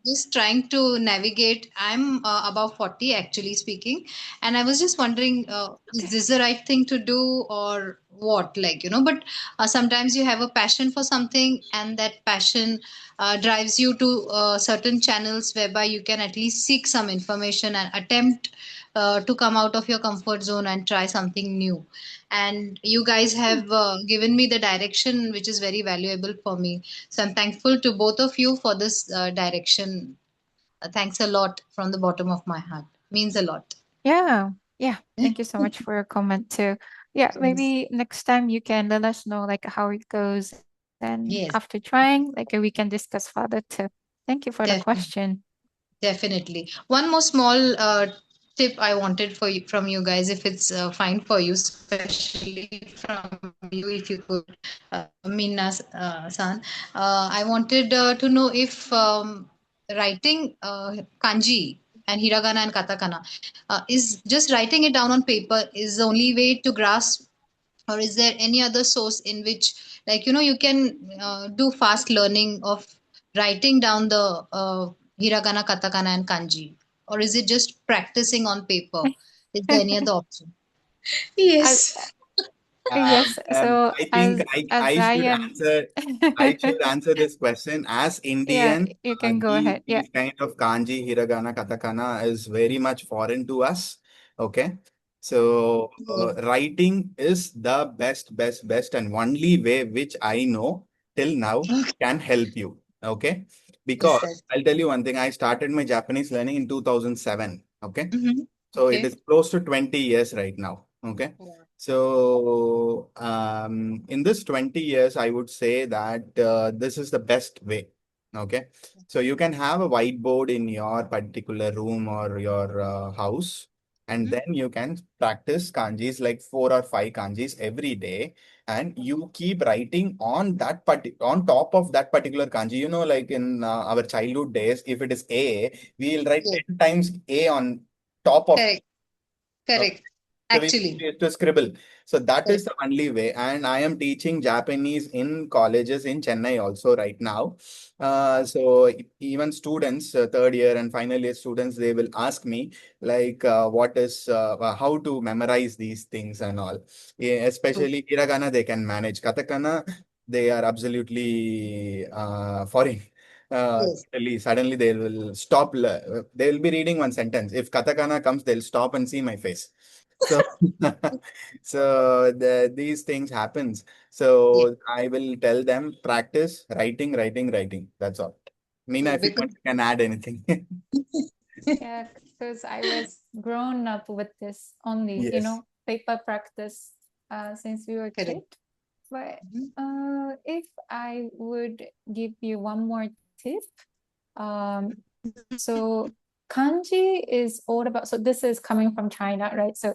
S4: just trying to navigate. I'm about 40, actually speaking, and I was just wondering, is
S3: Okay.
S4: this the right thing to do or what? Like, but sometimes you have a passion for something, and that passion drives you to certain channels whereby you can at least seek some information and attempt to come out of your comfort zone and try something new. And you guys
S3: Hmm.
S4: have given me the direction, which is very valuable for me. So I'm thankful to both of you for this direction. Thanks a lot from the bottom of my heart. Means a lot.
S3: Yeah. Yeah. Thank you so much for your comment too. Yeah,
S4: Yes.
S3: maybe next time you can let us know like how it goes and after
S4: Yes,
S3: trying, like we can discuss further too. Thank you for the
S4: definitely.
S3: question.
S4: Definitely. One more small tip I wanted from you guys, if it's fine for you, especially from you, if you could, Meena san. I wanted to know if writing kanji and hiragana and katakana is just writing it down on paper is the only way to grasp, or is there any other source in which, like, you can do fast learning of writing down the hiragana, katakana, and kanji, or is it just practicing on paper? Is there any other option?
S3: I,
S4: Yes.
S3: yes. So
S1: I think
S3: as
S1: I
S3: I
S1: should
S3: am,
S1: answer. I should answer this question as
S3: yeah,
S1: Indian.
S3: you can go ahead. Yeah.
S1: These kind of kanji, hiragana, katakana is very much foreign to us. Okay, so
S4: Oh,
S1: writing is the best, and only way which I know till now
S4: okay.
S1: can help you. Okay,
S4: Yes,
S1: because
S4: yes.
S1: I'll tell you one thing. I started my Japanese learning in 2007. Okay,
S4: Mm-hmm.
S1: so it is
S4: Okay.
S1: close to 20 years right now. Okay.
S4: Wow.
S1: So in this 20 years, I would say that this is the best way. Okay. So you can have a whiteboard in your particular room or your house, and
S4: Mm-hmm.
S1: then you can practice kanjis like 4 or 5 kanjis every day. And you keep writing on on top of that particular kanji. Like in our childhood days, if it is A, we'll write
S4: Yes.
S1: 10 times A on top of.
S4: Correct.
S1: Okay.
S4: Correct.
S1: So we
S4: Actually.
S1: used to scribble. So that is
S4: Correct.
S1: the only way. And I am teaching Japanese in colleges in Chennai also right now. So even students, third year and final year students, they will ask me like, how to memorize these things and all. Yeah,
S4: True.
S1: especially hiragana, they can manage. Katakana, they are absolutely foreign.
S4: Yes.
S1: Suddenly they will stop. They will be reading one sentence. If katakana comes, they'll stop and see my face. So, so these things happens.
S4: Yes.
S1: So I will tell them practice writing. That's all. Mina,
S4: True.
S1: if you want,
S4: Because
S1: you can add anything.
S3: Yeah. because I was grown up with this only,
S1: Yes.
S3: paper practice since we were
S4: Correct.
S3: kid. But
S4: Mhm.
S3: if I would give you one more tip, um, so kanji is all about, so this is coming from China, right? So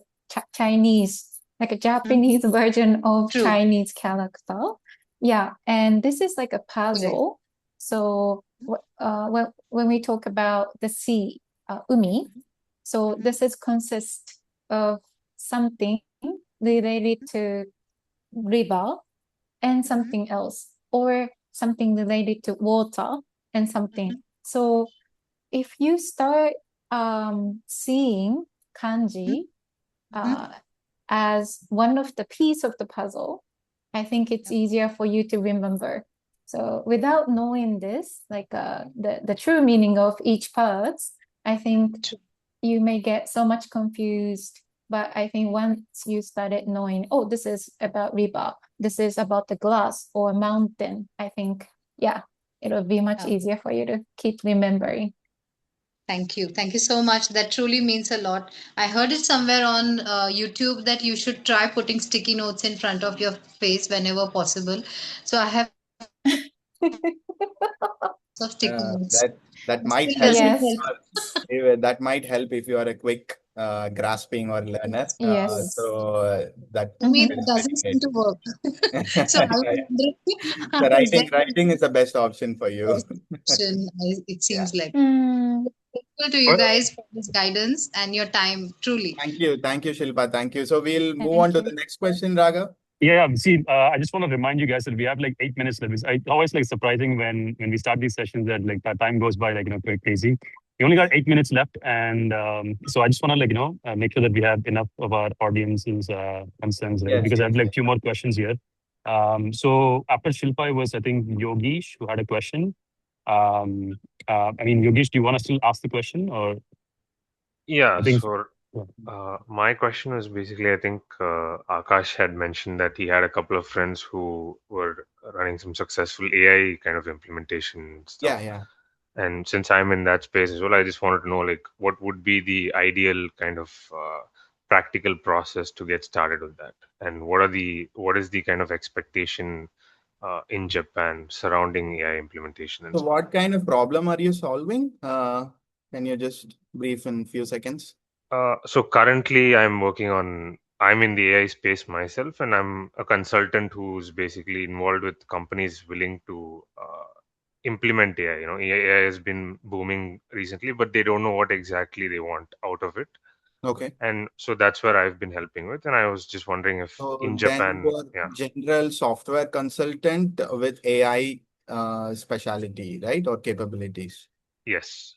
S3: Chinese, like a Japanese version of
S4: True.
S3: Chinese character. Yeah, and this is like a
S4: Correct.
S3: puzzle. So when we talk about the sea, umi, so this is consist of something related to river and something else, or something related to water and something. So if you start seeing kanji uh, as one of the piece of the puzzle, I think it's easier for you to remember. So without knowing this, like the true meaning of each parts, I think
S4: True.
S3: you may get so much confused. But I think once you started knowing, oh, this is about river, this is about the glass or mountain, I think, yeah, it'll be much
S4: Yeah.
S3: easier for you to keep remembering.
S4: Thank you. Thank you so much. That truly means a lot. I heard it somewhere on YouTube that you should try putting sticky notes in front of your face whenever possible. So I have put lots of sticky notes.
S1: That
S4: It still
S1: might help
S4: doesn't
S1: if
S3: Yes,
S1: you
S4: help.
S1: that might help if you are a quick grasping or learner.
S4: Yes.
S3: yes.
S1: That
S4: For me,
S3: Mm-hmm.
S4: that
S1: is
S4: doesn't
S1: very
S4: seem
S1: great.
S4: to work. So I was wondering,
S1: So
S4: is there
S1: writing is the best option for
S4: a
S1: you.
S4: option? It
S1: Yeah.
S4: seems like.
S3: Mm,
S4: Grateful to you
S2: Well,
S4: guys for this guidance and your time, truly.
S1: Thank you, Shilpa. Thank you. So we'll move on
S3: thank
S1: to the
S3: you.
S1: next question, Raghav.
S2: yeah. See, I just want to remind you guys that we have like 8 minutes left. It's always like surprising when we start these sessions that like the time goes by like quite crazy. We only got 8 minutes left, and so I just want to like make sure that we have enough of our audience's concerns, right?
S1: Yes,
S2: Because I have
S1: yes,
S2: like
S1: yes.
S2: few more questions here. So after Shilpa it was I think Yogesh who had a question. Um, I mean Yogesh, do you want to still ask the question or I
S5: Yeah,
S2: think?
S5: so my question is basically, I think Akash had mentioned that he had a couple of friends who were running some successful AI kind of implementation
S1: Yeah,
S5: stuff.
S1: yeah.
S5: And since I'm in that space as well, I just wanted to know like what would be the ideal kind of practical process to get started with that, and what is the kind of expectation in Japan surrounding AI implementation and
S1: So
S5: so on.
S1: what kind of problem are you solving? Can you just brief in few seconds?
S5: So currently I'm in the AI space myself, and I'm a consultant who's basically involved with companies willing to implement AI. You know, AI has been booming recently, but they don't know what exactly they want out of it.
S1: Okay.
S5: And so that's where I've been helping with. And I was just wondering if
S1: So
S5: in
S1: then you
S5: Japan,
S1: are
S5: yeah,
S1: general software consultant with AI specialty, right? Or capabilities.
S5: yes.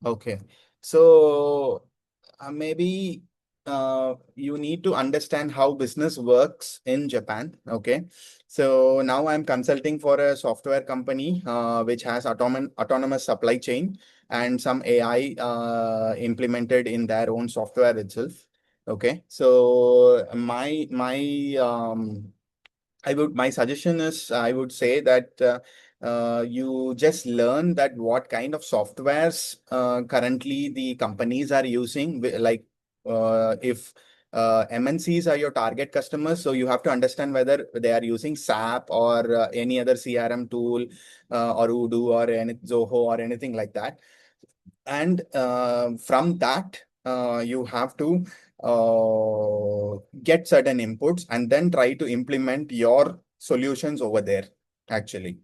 S1: Okay. So maybe you need to understand how business works in Japan. Okay. So now I'm consulting for a software company which has autonomous supply chain and some AI implemented in their own software itself. Okay. So my suggestion is I would say that you just learn that what kind of softwares currently the companies are using. Like if MNCs are your target customers, so you have to understand whether they are using SAP or any other CRM tool or Odoo or any Zoho or anything like that. And from that, you have to get certain inputs and then try to implement your solutions over there, actually.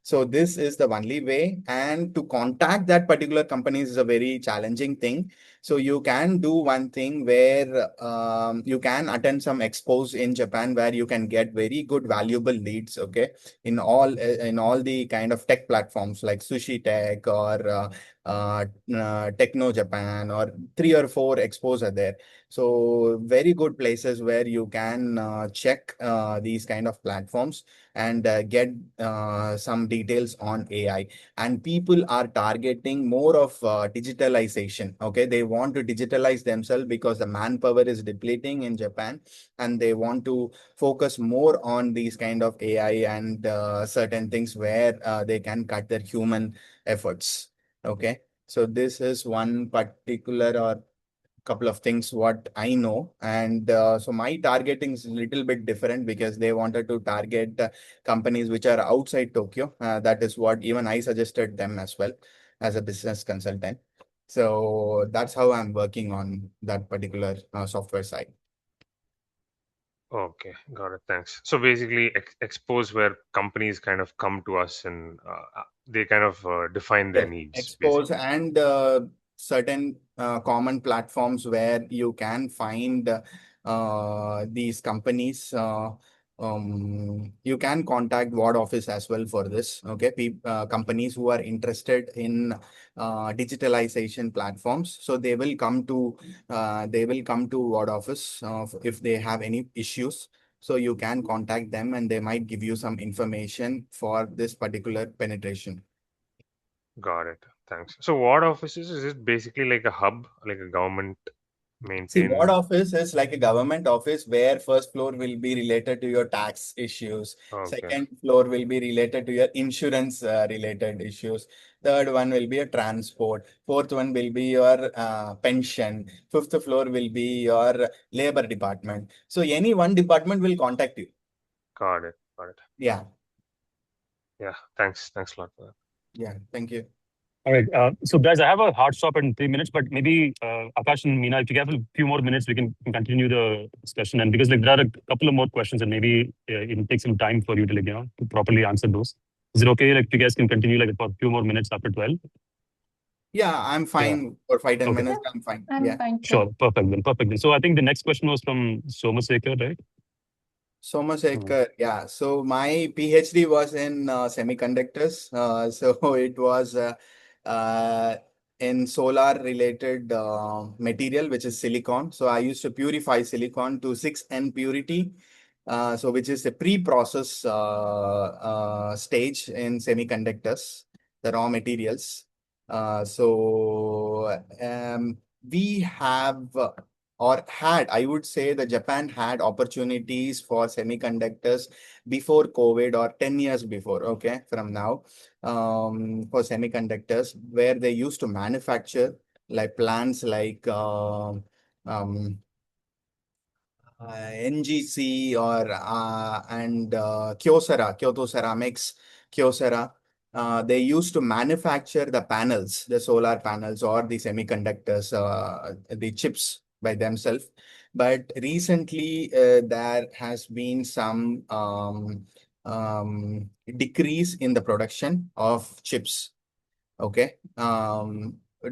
S1: So this is the only way. And to contact that particular company is a very challenging thing. So you can do one thing where you can attend some expos in Japan where you can get very good valuable leads, okay, in all the kind of tech platforms like Sushi Tech or Techno Japan, or 3 or 4 expos are there. So very good places where you can check these kind of platforms and get some details on AI. And people are targeting more of digitalization. Okay, they want to digitalize themselves because the manpower is depleting in Japan, and they want to focus more on these kind of AI and certain things where they can cut their human efforts. Okay. So this is one particular or couple of things what I know. And so my targeting is a little bit different because they wanted to target companies which are outside Tokyo. That is what even I suggested them as well as a business consultant. So that's how I'm working on that particular software side.
S5: Okay, got it. Thanks. So basically, expose where companies kind of come to us and they kind of define their
S1: Yes,
S5: needs,
S1: expose
S5: basically.
S1: and certain common platforms where you can find these companies. You can contact ward office as well for this. Okay, companies who are interested in digitalization platforms, so they will come to ward office if they have any issues. So you can contact them and they might give you some information for this particular penetration.
S5: Got it. Thanks. So ward offices, is it basically like a hub, like a government
S1: See, ward
S5: maintained?
S1: office is like a government office where first floor will be related to your tax issues.
S5: Okay,
S1: Second floor will be related to your insurance related issues. Third one will be a transport. Fourth one will be your pension. Fifth floor will be your labor department. So any one department will contact you.
S5: got it. Got it.
S1: Yeah.
S5: Yeah, thanks. Thanks a lot for that.
S1: Yeah. Thank you.
S2: All right. So, guys, I have a hard stop in 3 minutes, but maybe Akash and Meena, if you have a few more minutes, we can continue the discussion. And because like there are a couple of more questions, and maybe it'll take some time for you to to properly answer those. Is it okay? Like, if you guys can continue like for a few more minutes after 12?
S1: Yeah, I'm
S2: Yeah.
S1: fine for 5, 10
S2: Okay.
S1: minutes. I'm fine.
S3: I'm
S1: Yeah.
S3: fine too.
S2: Sure. Perfect then. Perfect then. So I think the next question was from Somasekhar, right?
S1: Somasekhar, yeah. So my PhD was in semiconductors. So it was uh, in solar related material, which is silicon. So I used to purify silicon to 6N purity. So which is a pre-process stage in semiconductors, the raw materials. We have or had, I would say the Japan had opportunities for semiconductors before COVID or 10 years before, okay, from now, for semiconductors, where they used to manufacture like plants like NGC or and Kyocera, Kyoto Ceramics, Kyocera. They used to manufacture the panels, the solar panels or the semiconductors, the chips by themselves. But recently, there has been some decrease in the production of chips. Okay.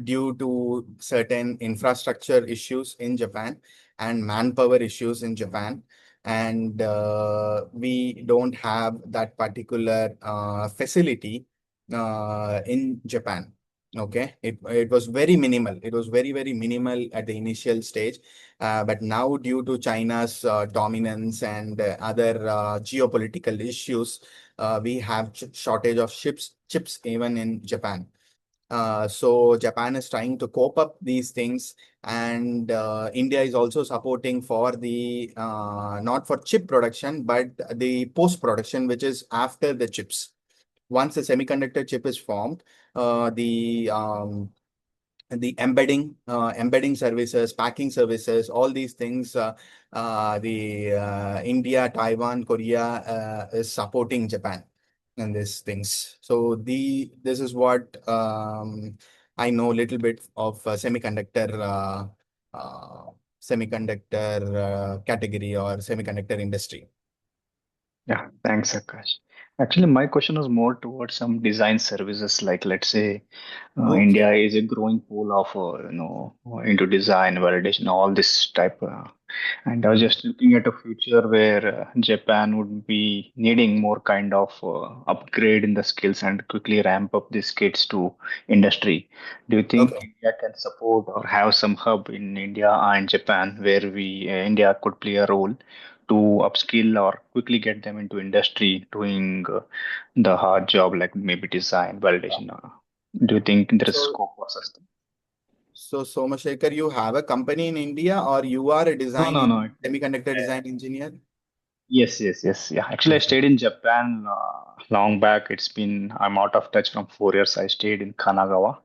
S1: Due to certain infrastructure issues in Japan and manpower issues in Japan. And we don't have that particular facility in Japan. Okay. It was very minimal. It was very, very minimal at the initial stage. But now, due to China's dominance and other geopolitical issues, we have shortage of chips even in Japan. So Japan is trying to cope up these things, and India is also supporting for the not for chip production, but the post production, which is after the chips. Once the semiconductor chip is formed, the embedding services, packing services, all these things, the India, Taiwan, Korea is supporting Japan in these things. So this is what I know a little bit of semiconductor category or semiconductor industry.
S6: Yeah, thanks, Akash. Actually, my question was more towards some design services, like let's say
S1: Okay.
S6: India is a growing pool of into design, validation, all this type. And I was just looking at a future where Japan would be needing more kind of upgrade in the skills and quickly ramp up these kids to industry. Do you think
S1: Okay.
S6: India can support or have some hub in India and Japan where we India could play a role to upskill or quickly get them into industry doing the hard job like maybe design, validation? Do you think there is
S1: So
S6: scope for such thing?
S1: So, Somashekar, you have a company in India or you are a
S6: No, no, no.
S1: semiconductor design engineer?
S6: Yes, yes, yes. Yeah, actually, I
S1: Okay.
S6: stayed in Japan long back. I'm out of touch from 4 years. I stayed in Kanagawa.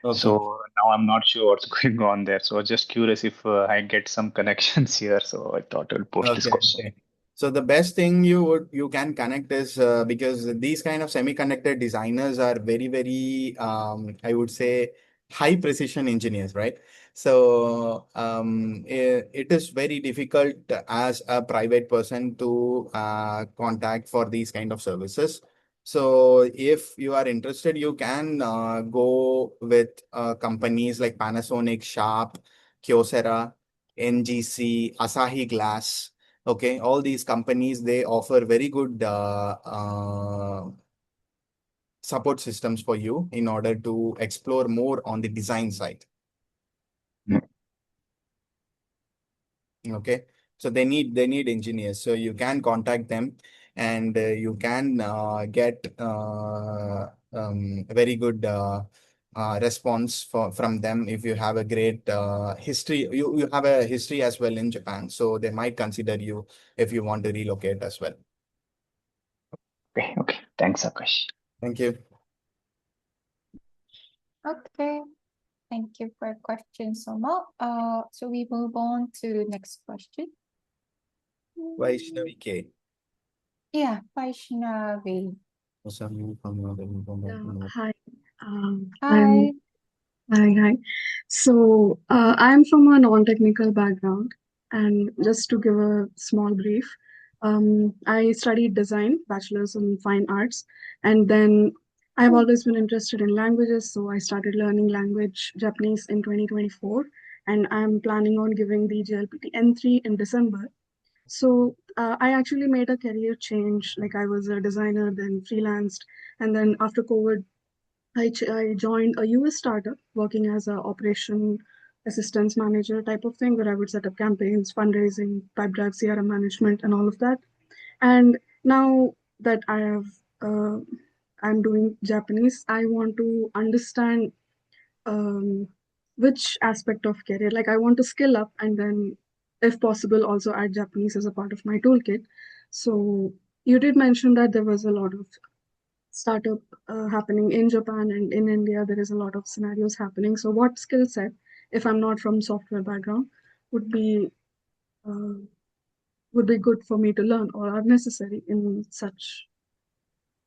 S1: Okay.
S6: So now I'm not sure what's going on there. So I was just curious if I get some connections here. So I thought I would post this
S1: Okay.
S6: question.
S1: Okay. So the best thing you can connect is because these kind of semiconductor designers are very I would say high precision engineers, right? So it is very difficult as a private person to contact for these kind of services. So if you are interested, you can go with companies like Panasonic, Sharp, Kyocera, NGC, Asahi Glass. Okay, all these companies, they offer very good support systems for you in order to explore more on the design side.
S6: Mm.
S1: Okay, so they need engineers, so you can contact them, and you can get very good response from them if you have a great history. You have a history as well in Japan, so they might consider you if you want to relocate as well.
S6: Okay, okay. Thanks, Akash.
S1: Thank you.
S3: Okay. Thank you for your question, Soma. So we move on to next question.
S1: Vaishnavi K.
S3: Yeah, Vaishnavi.
S7: Hi.
S3: Hi.
S7: Hi. So, I'm from a non-technical background, and just to give a small brief, I studied design, bachelor's in fine arts, and then I've always been interested in languages, so I started learning language Japanese in 2024, and I'm planning on giving the JLPT N3 in December. So, I actually made a career change. Like I was a designer, then freelanced, and then after COVID, I joined a US startup working as a operation assistance manager type of thing, where I would set up campaigns, fundraising, Pipedrive, CRM management, and all of that. And now that uh, I'm doing Japanese, I want to understand um, which aspect of career. Like I want to skill up, and then, if possible, also add Japanese as a part of my toolkit. So you did mention that there was a lot of startup happening in Japan and in India. There is a lot of scenarios happening. So, what skill set, if I'm not from software background, would be uh, would be good for me to learn or are necessary in such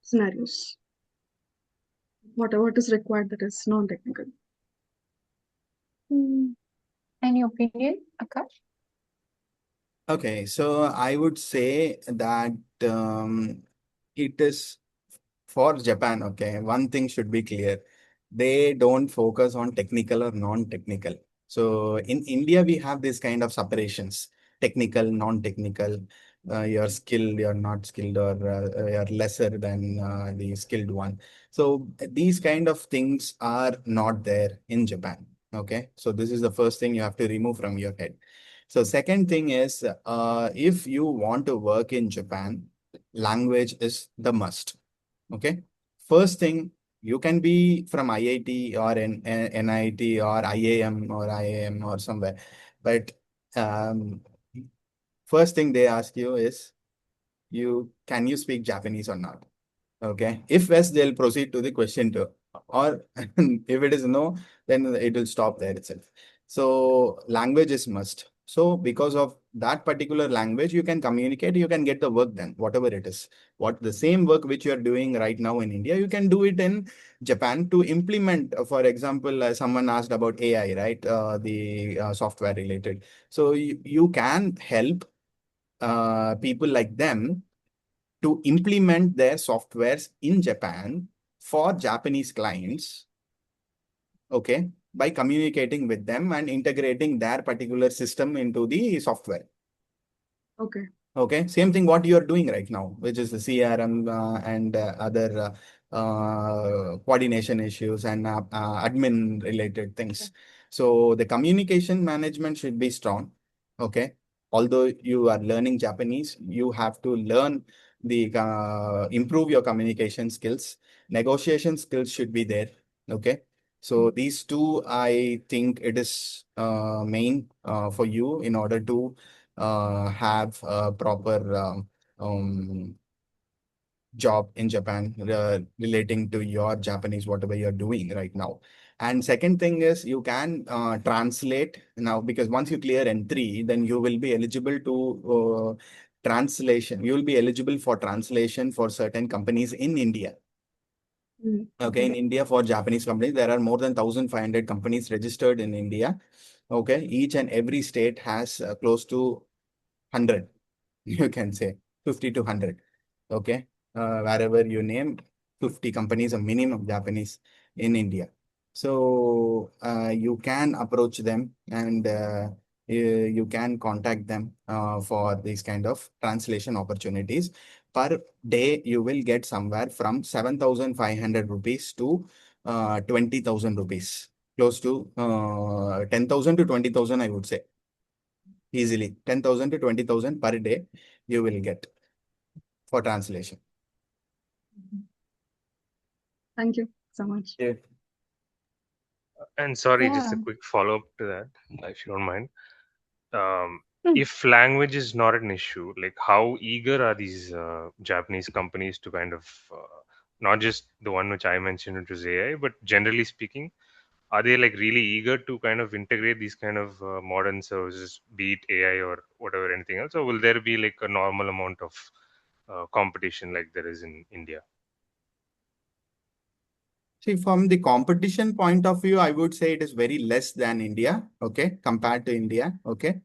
S7: scenarios? What is required that is non-technical?
S3: Hmm. Any opinion, Akash?
S1: Okay, so I would say that it is for Japan. Okay, one thing should be clear. They don't focus on technical or non-technical. So in India, we have this kind of separations: technical, non-technical. You're skilled, you're not skilled, or you're lesser than the skilled one. So these kind of things are not there in Japan. Okay, so this is the first thing you have to remove from your head. So second thing is, if you want to work in Japan, language is the must. Okay. First thing, you can be from IIT or NIT or IAM or IAM or somewhere, but um, first thing they ask you is, can you speak Japanese or not? Okay. If yes, they'll proceed to the question two. Or if it is no, then it will stop there itself. So language is must. So because of that particular language, you can communicate, you can get the work done, whatever it is. What the same work which you are doing right now in India, you can do it in Japan to implement. For example, someone asked about AI, right? The software related. So you can help people like them to implement their softwares in Japan for Japanese clients, okay, by communicating with them and integrating their particular system into the software.
S7: Okay.
S1: Okay, same thing what you are doing right now, which is the CRM and other coordination issues and admin related things. So the communication management should be strong. Okay, although you are learning Japanese, you have to learn the improve your communication skills. Negotiation skills should be there. Okay, so these two, I think it is main for you in order to have a proper job in Japan relating to your Japanese, whatever you're doing right now. And second thing is you can translate now, because once you clear N3, then you will be eligible to translation. You will be eligible for translation for certain companies in India. Okay, in India for Japanese companies, there are more than 1,500 companies registered in India. Okay, each and every state has close to 100, you can say 50 to 100. Okay, wherever you name, 50 companies a minimum Japanese in India. So you can approach them, and you can contact them for these kind of translation opportunities. Per day, you will get somewhere from 7,500 rupees to 20,000 rupees, close to 10,000 to 20,000, I would say. Easily 10,000 to 20,000 per day you will get for translation.
S7: Thank you so much.
S1: Yeah.
S5: And sorry, just a
S3: Yeah.
S5: quick follow up to that, if you don't mind.
S3: Hmm.
S5: If language is not an issue, like how eager are these Japanese companies to kind of not just the one which I mentioned, which was AI, but generally speaking, are they like really eager to kind of integrate these kind of modern services, be it AI or whatever, anything else, or will there be like a normal amount of competition like there is in India?
S1: See, from the competition point of view, I would say it is very less than India, okay, compared to India, okay.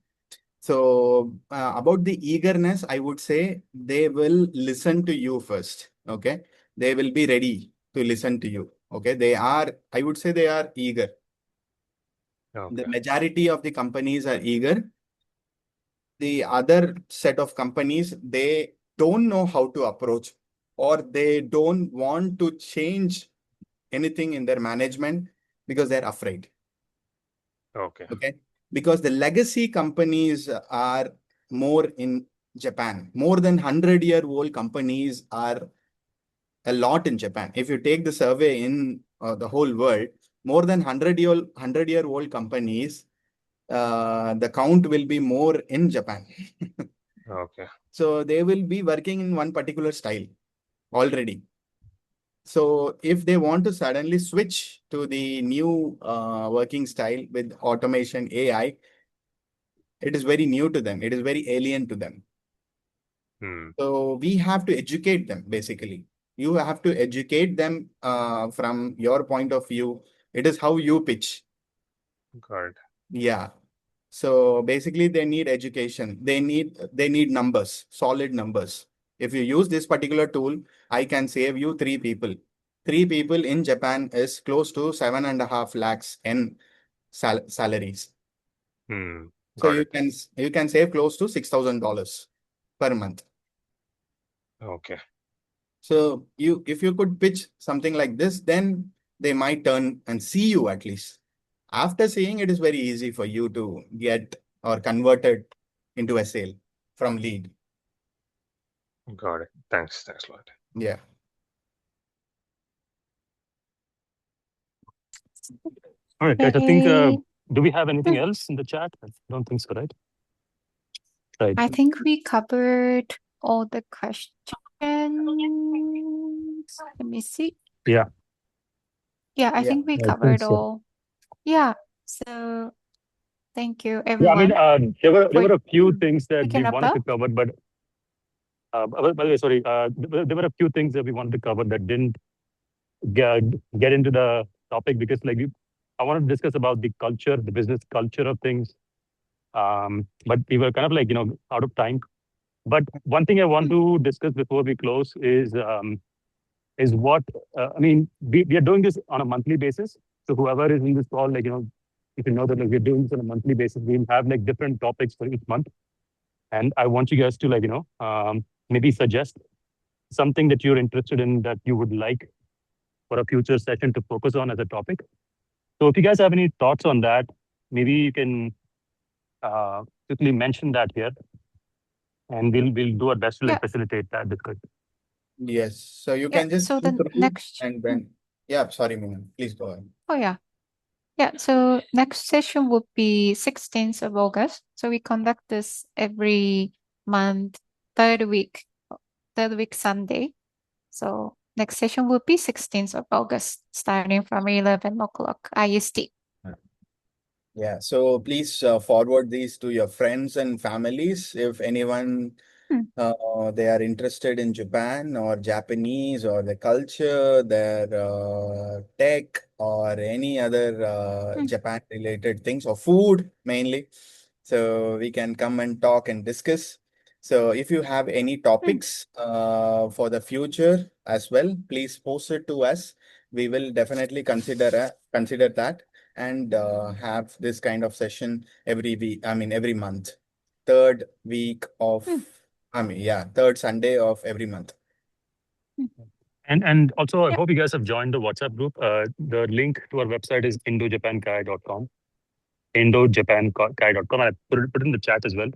S1: So about the eagerness, I would say they will listen to you first, okay. They will be ready to listen to you, okay. I would say they are eager.
S5: Okay.
S1: The majority of the companies are eager. The other set of companies, they don't know how to approach, or they don't want to change anything in their management because they're afraid.
S5: Okay.
S1: Okay. Because the legacy companies are more in Japan. More than 100-year-old companies are a lot in Japan. If you take the survey in the whole world, more than 100-year-old companies, the count will be more in Japan.
S5: Okay.
S1: So they will be working in one particular style already. So if they want to suddenly switch to the new working style with automation AI, it is very new to them. It is very alien to them. So we have to educate them, basically. You have to educate them from your point of view. It is how you pitch.
S5: Got it.
S1: Yeah. So basically they need education. They need numbers, solid numbers. If you use this particular tool, I can save you 3 people. 3 people in Japan is close to 7.5 lakhs in salaries. So
S5: Got it.
S1: you can save close to $6,000 per month.
S5: Okay.
S1: So if you could pitch something like this, then they might turn and see you at least. After seeing, it is very easy for you to get or convert it into a sale from lead.
S5: Got it. Thanks a lot.
S1: Yeah.
S2: All right, guys. I think,
S3: Okay.
S2: do we have anything else in the chat? I don't think so, right? Right.
S3: I think we covered all the questions. Let me see.
S2: Yeah.
S3: Yeah, I
S1: Yeah,
S3: think we
S2: I think
S3: covered
S2: so.
S3: all. Yeah. So thank you,
S2: Yeah, I mean,
S3: everyone.
S2: there were
S3: for-
S2: a few things that
S3: we
S2: we
S3: can wrap
S2: wanted to
S3: up.
S2: cover, but by the way, sorry, there were a few things that we wanted to cover that didn't get into the topic because, like, I wanted to discuss about the culture, the business culture of things, but we were kind of like out of time. But one thing I want to discuss before we close is what I mean. We are doing this on a monthly basis. So whoever is in this call, like if you know that like we're doing this on a monthly basis, we'll have like different topics for each month. And I want you guys to like maybe suggest something that you're interested in that you would like for a future session to focus on as a topic. So if you guys have any thoughts on that, maybe you can quickly mention that here, and we'll do our best to like facilitate that discussion.
S1: Yes. So you
S3: Yeah.
S1: can just
S3: So
S1: go
S3: the
S1: through
S3: next.
S1: and then, yeah, sorry, Mina, please go ahead.
S3: Oh yeah. Yeah. So next session would be 16th of August. So we conduct this every month, third week Sunday. So Next session will be 16th of August, starting from 11 o'clock IST.
S1: Yeah, so please forward these to your friends and families. If anyone they are interested in Japan or Japanese or the culture, their tech or any other Japan related things or food mainly. So we can come and talk and discuss. So if you have any topics for the future as well, please post it to us. We will definitely consider that and have this kind of session every week. I mean, every month, third week of. Third Sunday of every month.
S2: And also, I hope you guys have joined the WhatsApp group. The link to our website is Indo-Japan Kai.com. Indo-Japan Kai.com. I put it in the chat as well.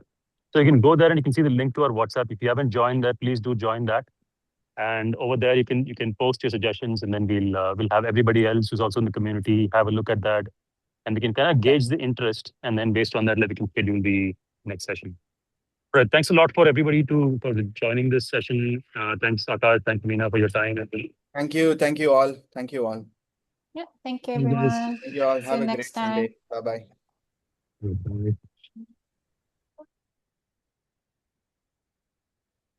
S2: So you can go there and you can see the link to our WhatsApp. If you haven't joined that, please do join that. And over there, you can post your suggestions, and then we'll have everybody else who's also in the community have a look at that, and we can kind of gauge the interest, and then based on that, we can schedule the next session. All right. Thanks a lot for everybody for joining this session. Thanks, Akash. Thanks, Mina, for your time.
S1: Thank you. Thank you all. Thank you all.
S3: Yeah. Thank you,
S2: You guys.
S3: everyone.
S1: Thank you all.
S3: See
S1: Have
S3: you
S1: a
S3: next
S1: great Sunday.
S3: time.
S1: Bye-bye.
S2: Bye.